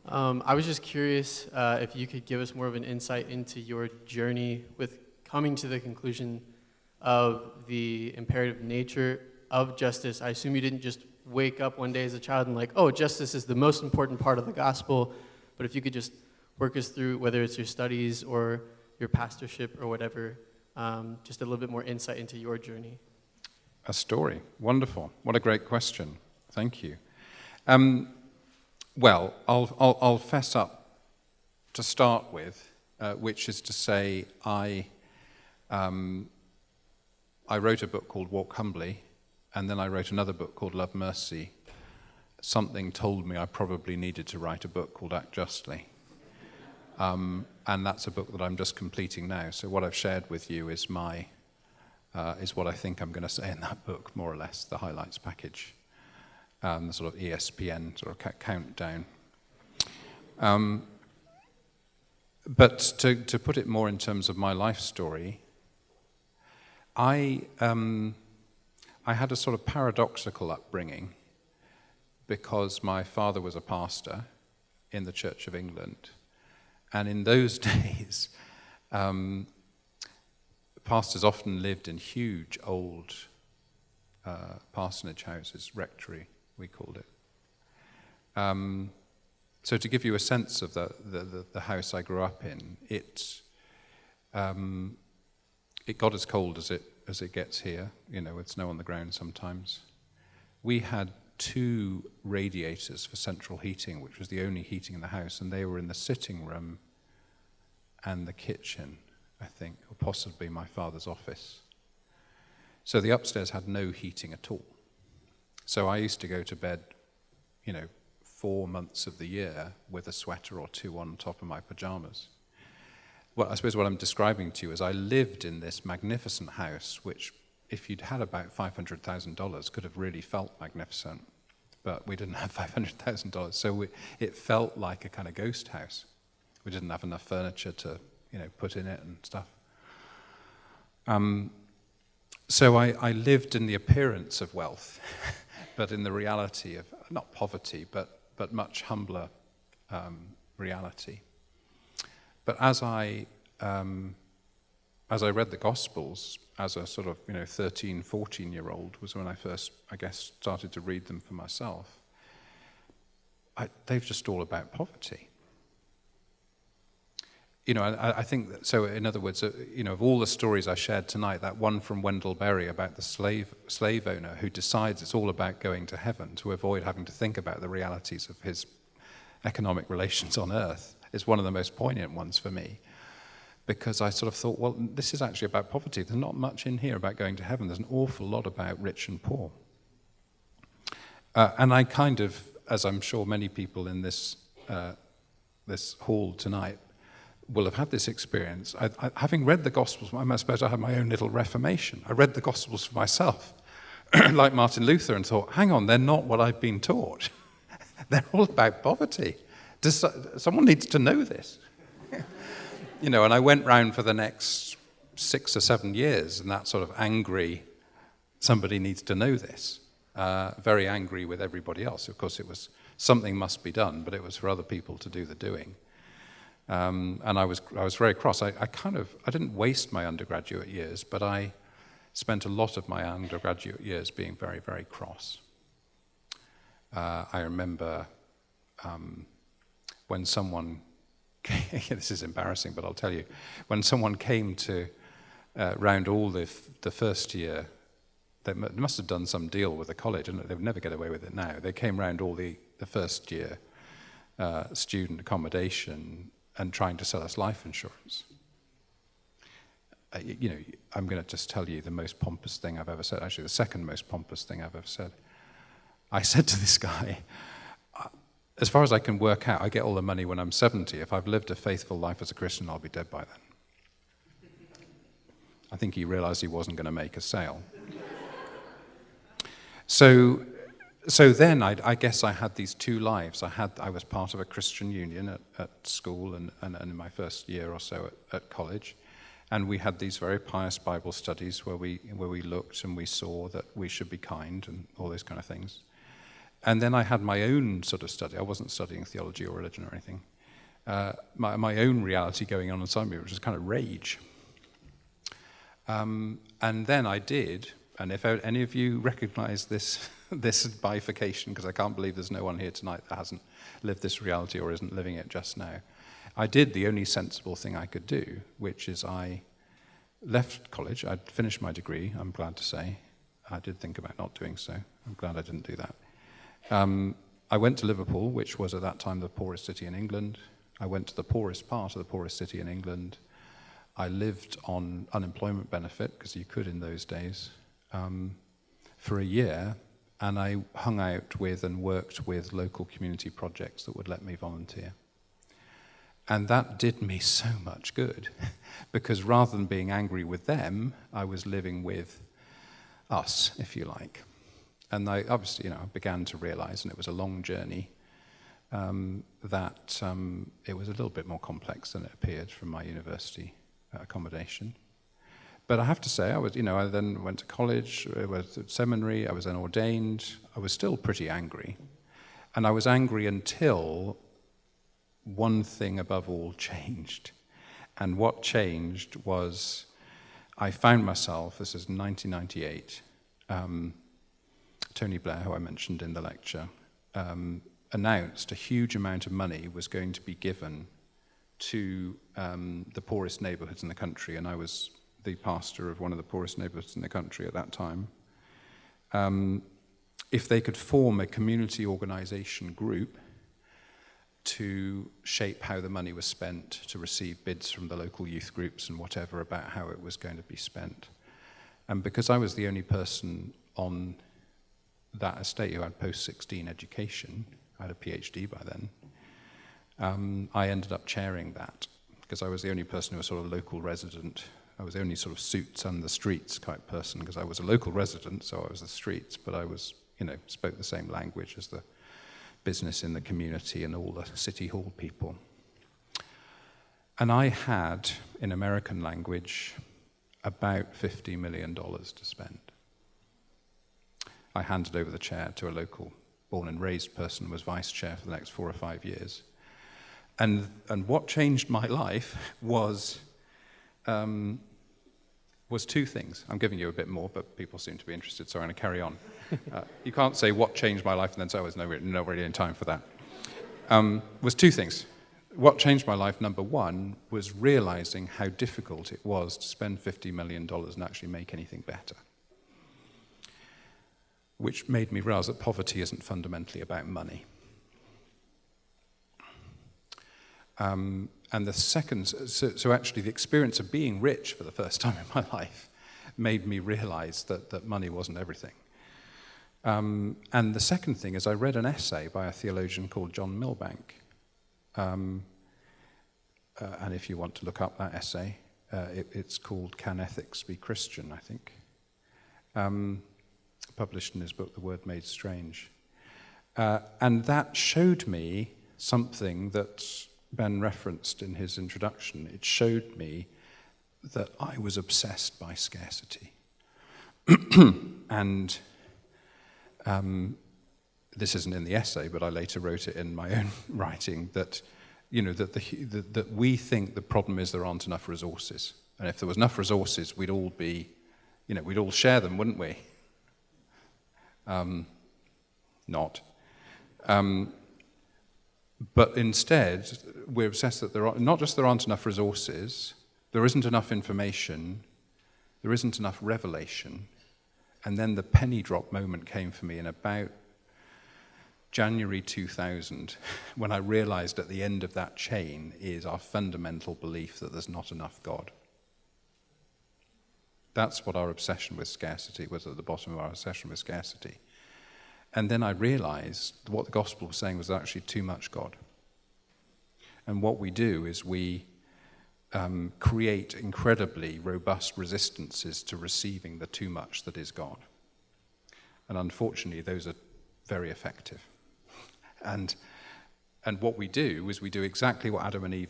I was just curious if you could give us more of an insight into your journey with coming to the conclusion of the imperative nature of justice. I assume you didn't just wake up one day as a child and like, oh, justice is the most important part of the gospel. But if you could just work us through, whether it's your studies or your pastorship or whatever, just a little bit more insight into your journey. A story. Wonderful. What a great question. Thank you. Well, I'll fess up to start with, which is to say I wrote a book called Walk Humbly, and then I wrote another book called Love Mercy. Something told me I probably needed to write a book called Act Justly. And that's a book that I'm just completing now. So what I've shared with you is is what I think I'm going to say in that book, more or less, the highlights package. The sort of ESPN sort of countdown. But to put it more in terms of my life story, I had a sort of paradoxical upbringing because my father was a pastor in the Church of England. And in those days, pastors often lived in huge old parsonage houses, rectory, we called it. So to give you a sense of the house I grew up in, it got as cold as it as it gets here, with snow on the ground sometimes. We had 2 radiators for central heating, which was the only heating in the house, and they were in the sitting room and the kitchen, I think, or possibly my father's office. So the upstairs had no heating at all. So I used to go to bed, 4 months of the year with a sweater or 2 on top of my pajamas. Well, I suppose what I'm describing to you is I lived in this magnificent house, which, if you'd had about $500,000, could have really felt magnificent. But we didn't have $500,000, so it felt like a kind of ghost house. We didn't have enough furniture to, put in it and stuff. So I lived in the appearance of wealth, but in the reality of, not poverty, but much humbler reality. But as I read the Gospels, as a sort of 13, 14-year-old was when I first, I guess, started to read them for myself. They're just all about poverty. I think that, so in other words, of all the stories I shared tonight, that one from Wendell Berry about the slave owner who decides it's all about going to heaven to avoid having to think about the realities of his economic relations on earth, is one of the most poignant ones for me. Because I sort of thought, well, this is actually about poverty. There's not much in here about going to heaven. There's an awful lot about rich and poor. And I kind of, as I'm sure many people in this hall tonight will have had this experience, having read the Gospels, I suppose I had my own little reformation. I read the Gospels for myself, like Martin Luther, and thought, hang on, they're not what I've been taught. They're all about poverty. Someone needs to know this. And I went round for the next 6 or 7 years, and that sort of angry, somebody needs to know this, very angry with everybody else. Of course, it was something must be done, but it was for other people to do the doing. And I was very cross. I didn't waste my undergraduate years, but I spent a lot of my undergraduate years being very, very cross. I remember when someone this is embarrassing, but I'll tell you. When someone came to round all the first year, they must have done some deal with the college, and they would never get away with it now. They came round all the first year student accommodation and trying to sell us life insurance. I'm going to just tell you the most pompous thing I've ever said, actually the second most pompous thing I've ever said. I said to this guy, as far as I can work out, I get all the money when I'm 70. If I've lived a faithful life as a Christian, I'll be dead by then. I think he realized he wasn't going to make a sale. So then I guess I had these 2 lives. I was part of a Christian union at school and in my first year or so at college. And we had these very pious Bible studies where we looked and we saw that we should be kind and all those kind of things. And then I had my own sort of study. I wasn't studying theology or religion or anything. My own reality going on inside me, which was kind of rage. And then I did, and if any of you recognize this bifurcation, because I can't believe there's no one here tonight that hasn't lived this reality or isn't living it just now, I did the only sensible thing I could do, which is I left college. I'd finished my degree, I'm glad to say. I did think about not doing so. I'm glad I didn't do that. I went to Liverpool, which was at that time the poorest city in England. I went to the poorest part of the poorest city in England. I lived on unemployment benefit, because you could in those days, for a year, and I hung out with and worked with local community projects that would let me volunteer. And that did me so much good, because rather than being angry with them, I was living with us, if you like. And I obviously, began to realize, and it was a long journey, that it was a little bit more complex than it appeared from my university accommodation. But I have to say, I then went to college, I was at seminary, I was then ordained. I was still pretty angry. And I was angry until one thing above all changed. And what changed was I found myself, this is 1998, Tony Blair, who I mentioned in the lecture, announced a huge amount of money was going to be given to the poorest neighborhoods in the country, and I was the pastor of one of the poorest neighborhoods in the country at that time, if they could form a community organization group to shape how the money was spent, to receive bids from the local youth groups and whatever about how it was going to be spent. And because I was the only person on that estate who had post-16 education, I had a PhD by then, I ended up chairing that, because I was the only person who was sort of local resident. I was the only sort of suits on the streets type person, because I was a local resident, so I was the streets, but I was, spoke the same language as the business in the community and all the city hall people. And I had, in American language, about $50 million to spend. I handed over the chair to a local born and raised person who was vice chair for the next 4 or 5 years. And what changed my life was two things. I'm giving you a bit more, but people seem to be interested, so I'm going to carry on. You can't say what changed my life and then say, there's not really any time for that. Was two things. What changed my life, number one, was realizing how difficult it was to spend $50 million and actually make anything better. Which made me realize that poverty isn't fundamentally about money. And the second, so actually the experience of being rich for the first time in my life made me realize that money wasn't everything. And the second thing is I read an essay by a theologian called John Milbank. And if you want to look up that essay, it's called Can Ethics Be Christian, I think. Published in his book, The Word Made Strange. And that showed me something that Ben referenced in his introduction. It showed me that I was obsessed by scarcity. And this isn't in the essay, but I later wrote it in my own writing, that that we think the problem is there aren't enough resources. And if there was enough resources, we'd all be, we'd all share them, wouldn't we? Not. But instead, we're obsessed that there aren't enough resources, there isn't enough information, there isn't enough revelation. And then the penny drop moment came for me in about January 2000, when I realized at the end of that chain is our fundamental belief that there's not enough God. That's what our obsession with scarcity was, at the bottom of our obsession with scarcity. And then I realized what the gospel was saying was actually too much God. And what we do is we create incredibly robust resistances to receiving the too much that is God. And unfortunately, those are very effective. And what we do is we do exactly what Adam and Eve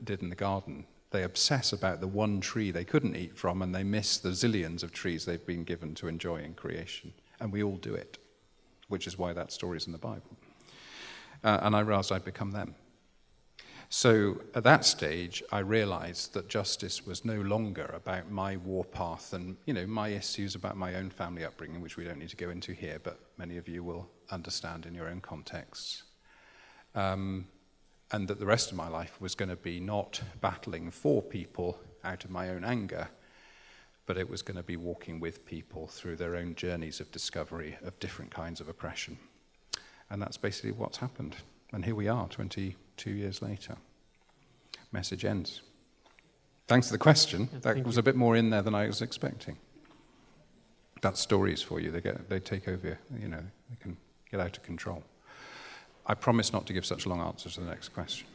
did in the garden. They obsess about the one tree they couldn't eat from, and they miss the zillions of trees they've been given to enjoy in creation. And we all do it, which is why that story is in the Bible. And I realized I'd become them. So at that stage, I realized that justice was no longer about my warpath and, my issues about my own family upbringing, which we don't need to go into here, but many of you will understand in your own contexts. And that the rest of my life was going to be not battling for people out of my own anger, but it was going to be walking with people through their own journeys of discovery of different kinds of oppression. And that's basically what's happened. And here we are, 22 years later. Message ends. Thanks for the question. That was a bit more in there than I was expecting. That's stories for you. They take over, they can get out of control. I promise not to give such long answers to the next question.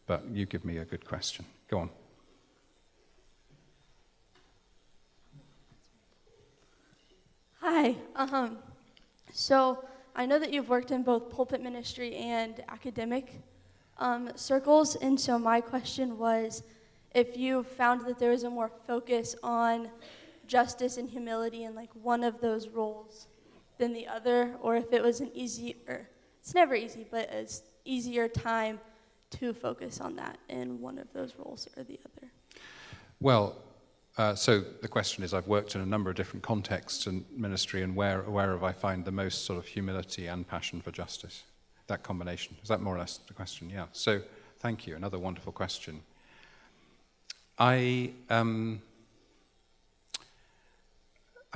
But you give me a good question. Go on. Hi. So I know that you've worked in both pulpit ministry and academic circles, and so my question was if you found that there was a more focus on justice and humility in one of those roles than the other, or if it was it's never easy, but it's easier time to focus on that in one of those roles or the other. Well, so the question is, I've worked in a number of different contexts in ministry, and where have I found the most sort of humility and passion for justice? That combination. Is that more or less the question? Yeah. So thank you. Another wonderful question. I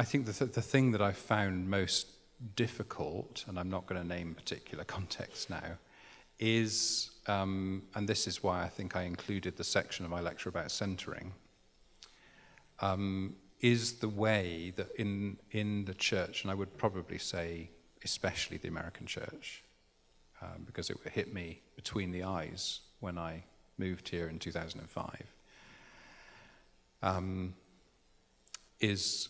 think the thing that I found most difficult, and I'm not going to name particular context now, is, and this is why I think I included the section of my lecture about centering, is the way that in the church, and I would probably say especially the American church, because it hit me between the eyes when I moved here in 2005, is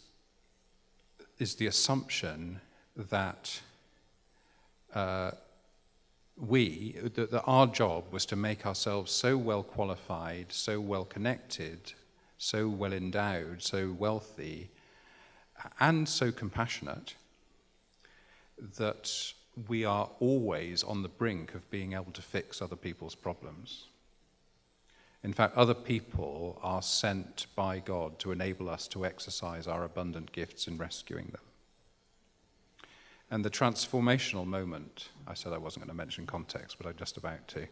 the assumption that that our job was to make ourselves so well qualified, so well connected, so well endowed, so wealthy, and so compassionate that we are always on the brink of being able to fix other people's problems. In fact, other people are sent by God to enable us to exercise our abundant gifts in rescuing them. And the transformational moment, I said I wasn't going to mention context, but I'm just about to,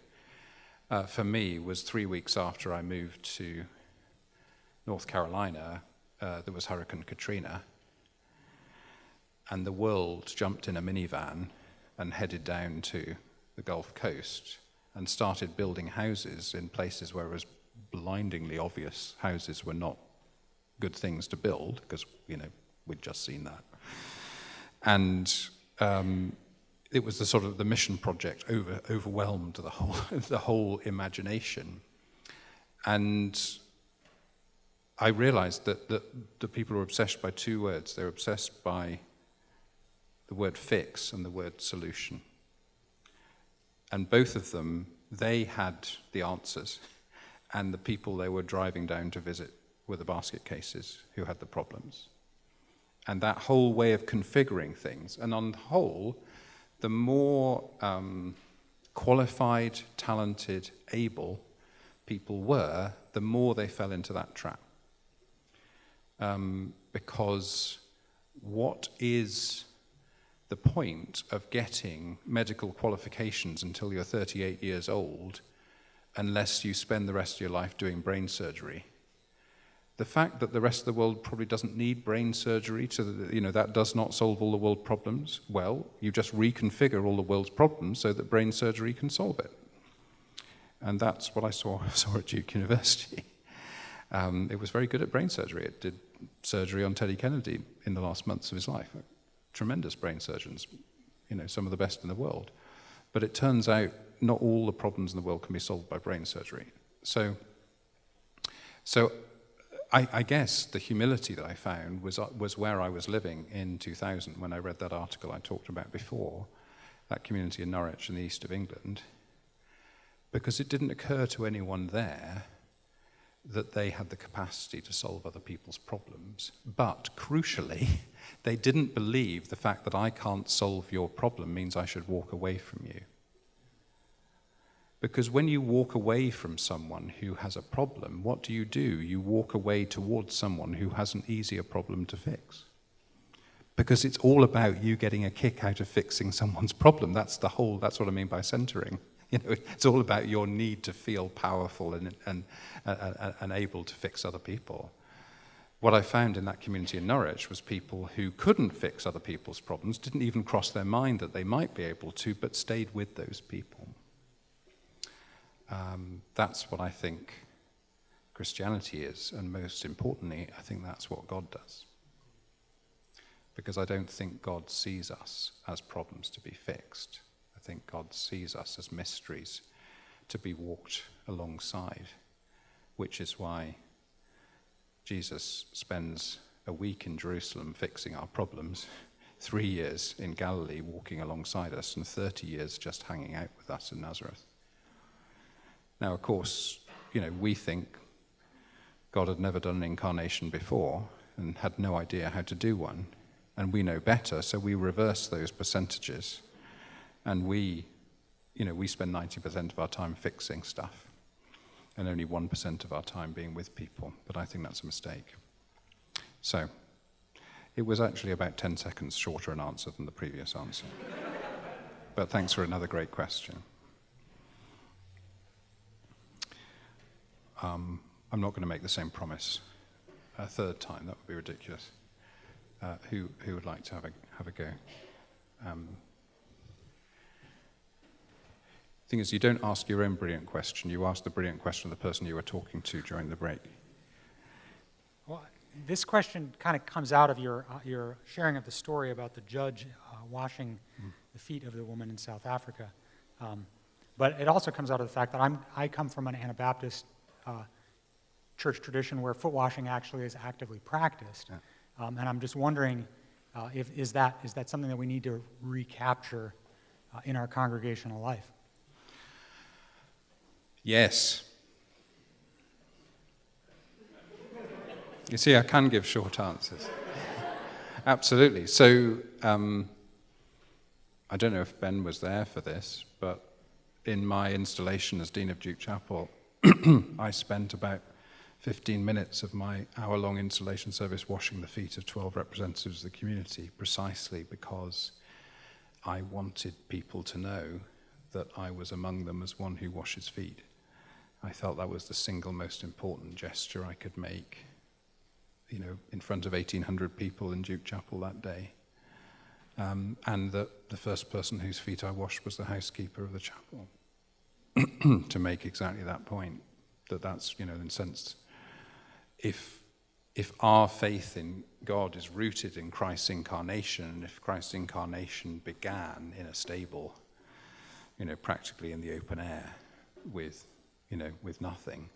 for me was 3 weeks after I moved to North Carolina. There was Hurricane Katrina, and the world jumped in a minivan and headed down to the Gulf Coast and started building houses in places where it was blindingly obvious houses were not good things to build, because, we'd just seen that. And it was the sort of the mission project overwhelmed the whole imagination. And I realized that the people were obsessed by two words. They're obsessed by the word fix and the word solution. And both of them, they had the answers, and the people they were driving down to visit were the basket cases who had the problems. And that whole way of configuring things, and on the whole, the more qualified, talented, able people were, the more they fell into that trap. Because what is the point of getting medical qualifications until you're 38 years old unless you spend the rest of your life doing brain surgery? The fact that the rest of the world probably doesn't need brain surgery, that does not solve all the world problems, well, you just reconfigure all the world's problems so that brain surgery can solve it. And that's what I saw at Duke University. It was very good at brain surgery. It did surgery on Teddy Kennedy in the last months of his life. Tremendous brain surgeons, some of the best in the world. But it turns out not all the problems in the world can be solved by brain surgery. So I guess the humility that I found was where I was living in 2000 when I read that article I talked about before, that community in Norwich in the east of England, because it didn't occur to anyone there that they had the capacity to solve other people's problems. But crucially, they didn't believe the fact that I can't solve your problem means I should walk away from you. Because when you walk away from someone who has a problem, what do? You walk away towards someone who has an easier problem to fix. Because it's all about you getting a kick out of fixing someone's problem. That's what I mean by centering. It's all about your need to feel powerful and able to fix other people. What I found in that community in Norwich was people who couldn't fix other people's problems, didn't even cross their mind that they might be able to, but stayed with those people. That's what I think Christianity is, and most importantly, I think that's what God does. Because I don't think God sees us as problems to be fixed. I think God sees us as mysteries to be walked alongside, which is why Jesus spends a week in Jerusalem fixing our problems, 3 years in Galilee walking alongside us, and 30 years just hanging out with us in Nazareth. Now, of course, we think God had never done an incarnation before and had no idea how to do one, and we know better, so we reverse those percentages, and we spend 90% of our time fixing stuff and only 1% of our time being with people, but I think that's a mistake. So, it was actually about 10 seconds shorter an answer than the previous answer. But thanks for another great question. I'm not going to make the same promise a third time. That would be ridiculous. Who would like to have a go? Thing is, you don't ask your own brilliant question. You ask the brilliant question of the person you were talking to during the break. Well, this question kind of comes out of your sharing of the story about the judge washing the feet of the woman in South Africa. But it also comes out of the fact that I come from an Anabaptist church tradition where foot washing actually is actively practiced. Yeah. And I'm just wondering, is that something that we need to recapture in our congregational life? Yes. You see, I can give short answers. Absolutely. So, I don't know if Ben was there for this, but in my installation as Dean of Duke Chapel, I spent about 15 minutes of my hour-long installation service washing the feet of 12 representatives of the community, precisely because I wanted people to know that I was among them as one who washes feet. I felt that was the single most important gesture I could make, in front of 1,800 people in Duke Chapel that day. And that the first person whose feet I washed was the housekeeper of the chapel. To make exactly that point, that's, in a sense, if our faith in God is rooted in Christ's incarnation, and if Christ's incarnation began in a stable, practically in the open air with nothing,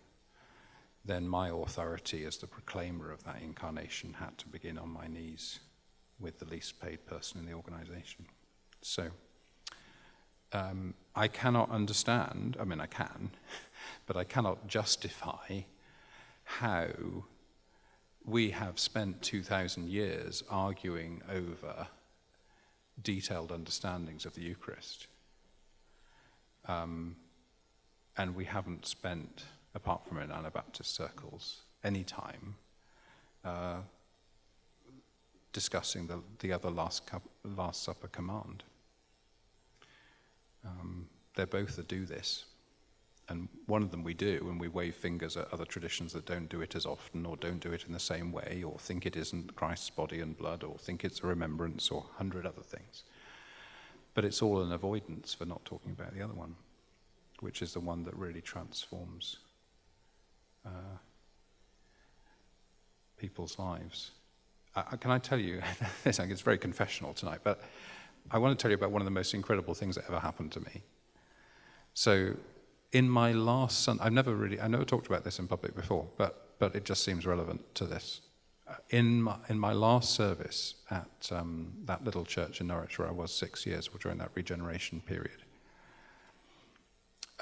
then my authority as the proclaimer of that incarnation had to begin on my knees with the least paid person in the organization. So I cannot understand, I can, but I cannot justify how we have spent 2,000 years arguing over detailed understandings of the Eucharist. And we haven't spent, apart from in Anabaptist circles, any time discussing the other Last Supper command. They're both a do this. And one of them we do, and we wave fingers at other traditions that don't do it as often, or don't do it in the same way, or think it isn't Christ's body and blood, or think it's a remembrance, or 100 other things. But it's all an avoidance for not talking about the other one, which is the one that really transforms people's lives. Can I tell you, it's very confessional tonight, but I want to tell you about one of the most incredible things that ever happened to me. So, in my last Sunday, I never talked about this in public before, but it just seems relevant to this. In my last service at that little church in Norwich where I was 6 years, during that regeneration period,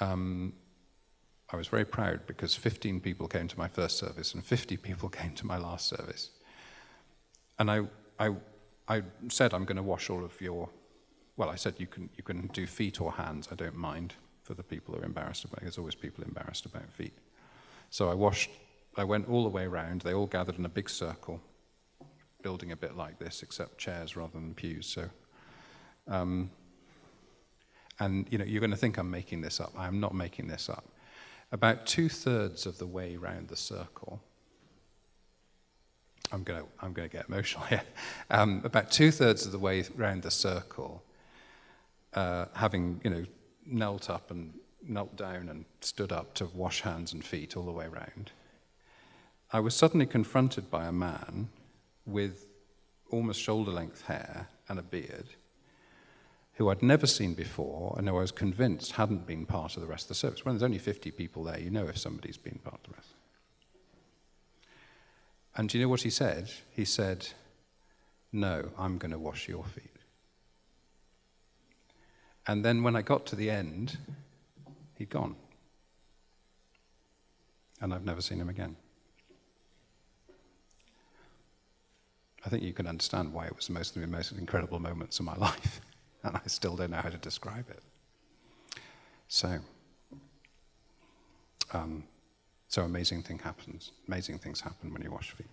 I was very proud because 15 people came to my first service and 50 people came to my last service. And I said, I'm going to wash all of your, I said you can do feet or hands, I don't mind, for the people who are embarrassed about it. There's always people embarrassed about feet. So I went all the way around. They all gathered in a big circle, building a bit like this, except chairs rather than pews. So, and you're going to think I'm making this up. I'm not making this up. About 2/3 of the way round the circle, I'm going to get emotional here. About 2/3 of the way round the circle, having knelt up and knelt down and stood up to wash hands and feet all the way round, I was suddenly confronted by a man with almost shoulder-length hair and a beard, who I'd never seen before and who I was convinced hadn't been part of the rest of the service. When there's only 50 people there, you know if somebody's been part of the rest. And do you know what he said? He said, "No, I'm going to wash your feet." And then when I got to the end, he'd gone. And I've never seen him again. I think you can understand why it was one of the most incredible moments of my life. And I still don't know how to describe it. So amazing things happen when you wash feet.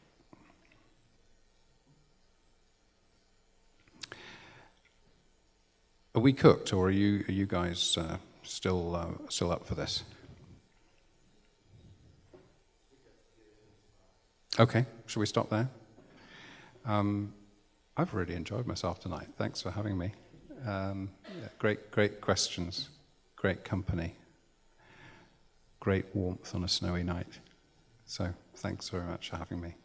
Are we cooked, or are you guys still up for this? Okay, shall we stop there? I've really enjoyed myself tonight. Thanks for having me. Great questions, great company, great warmth on a snowy night. So thanks very much for having me.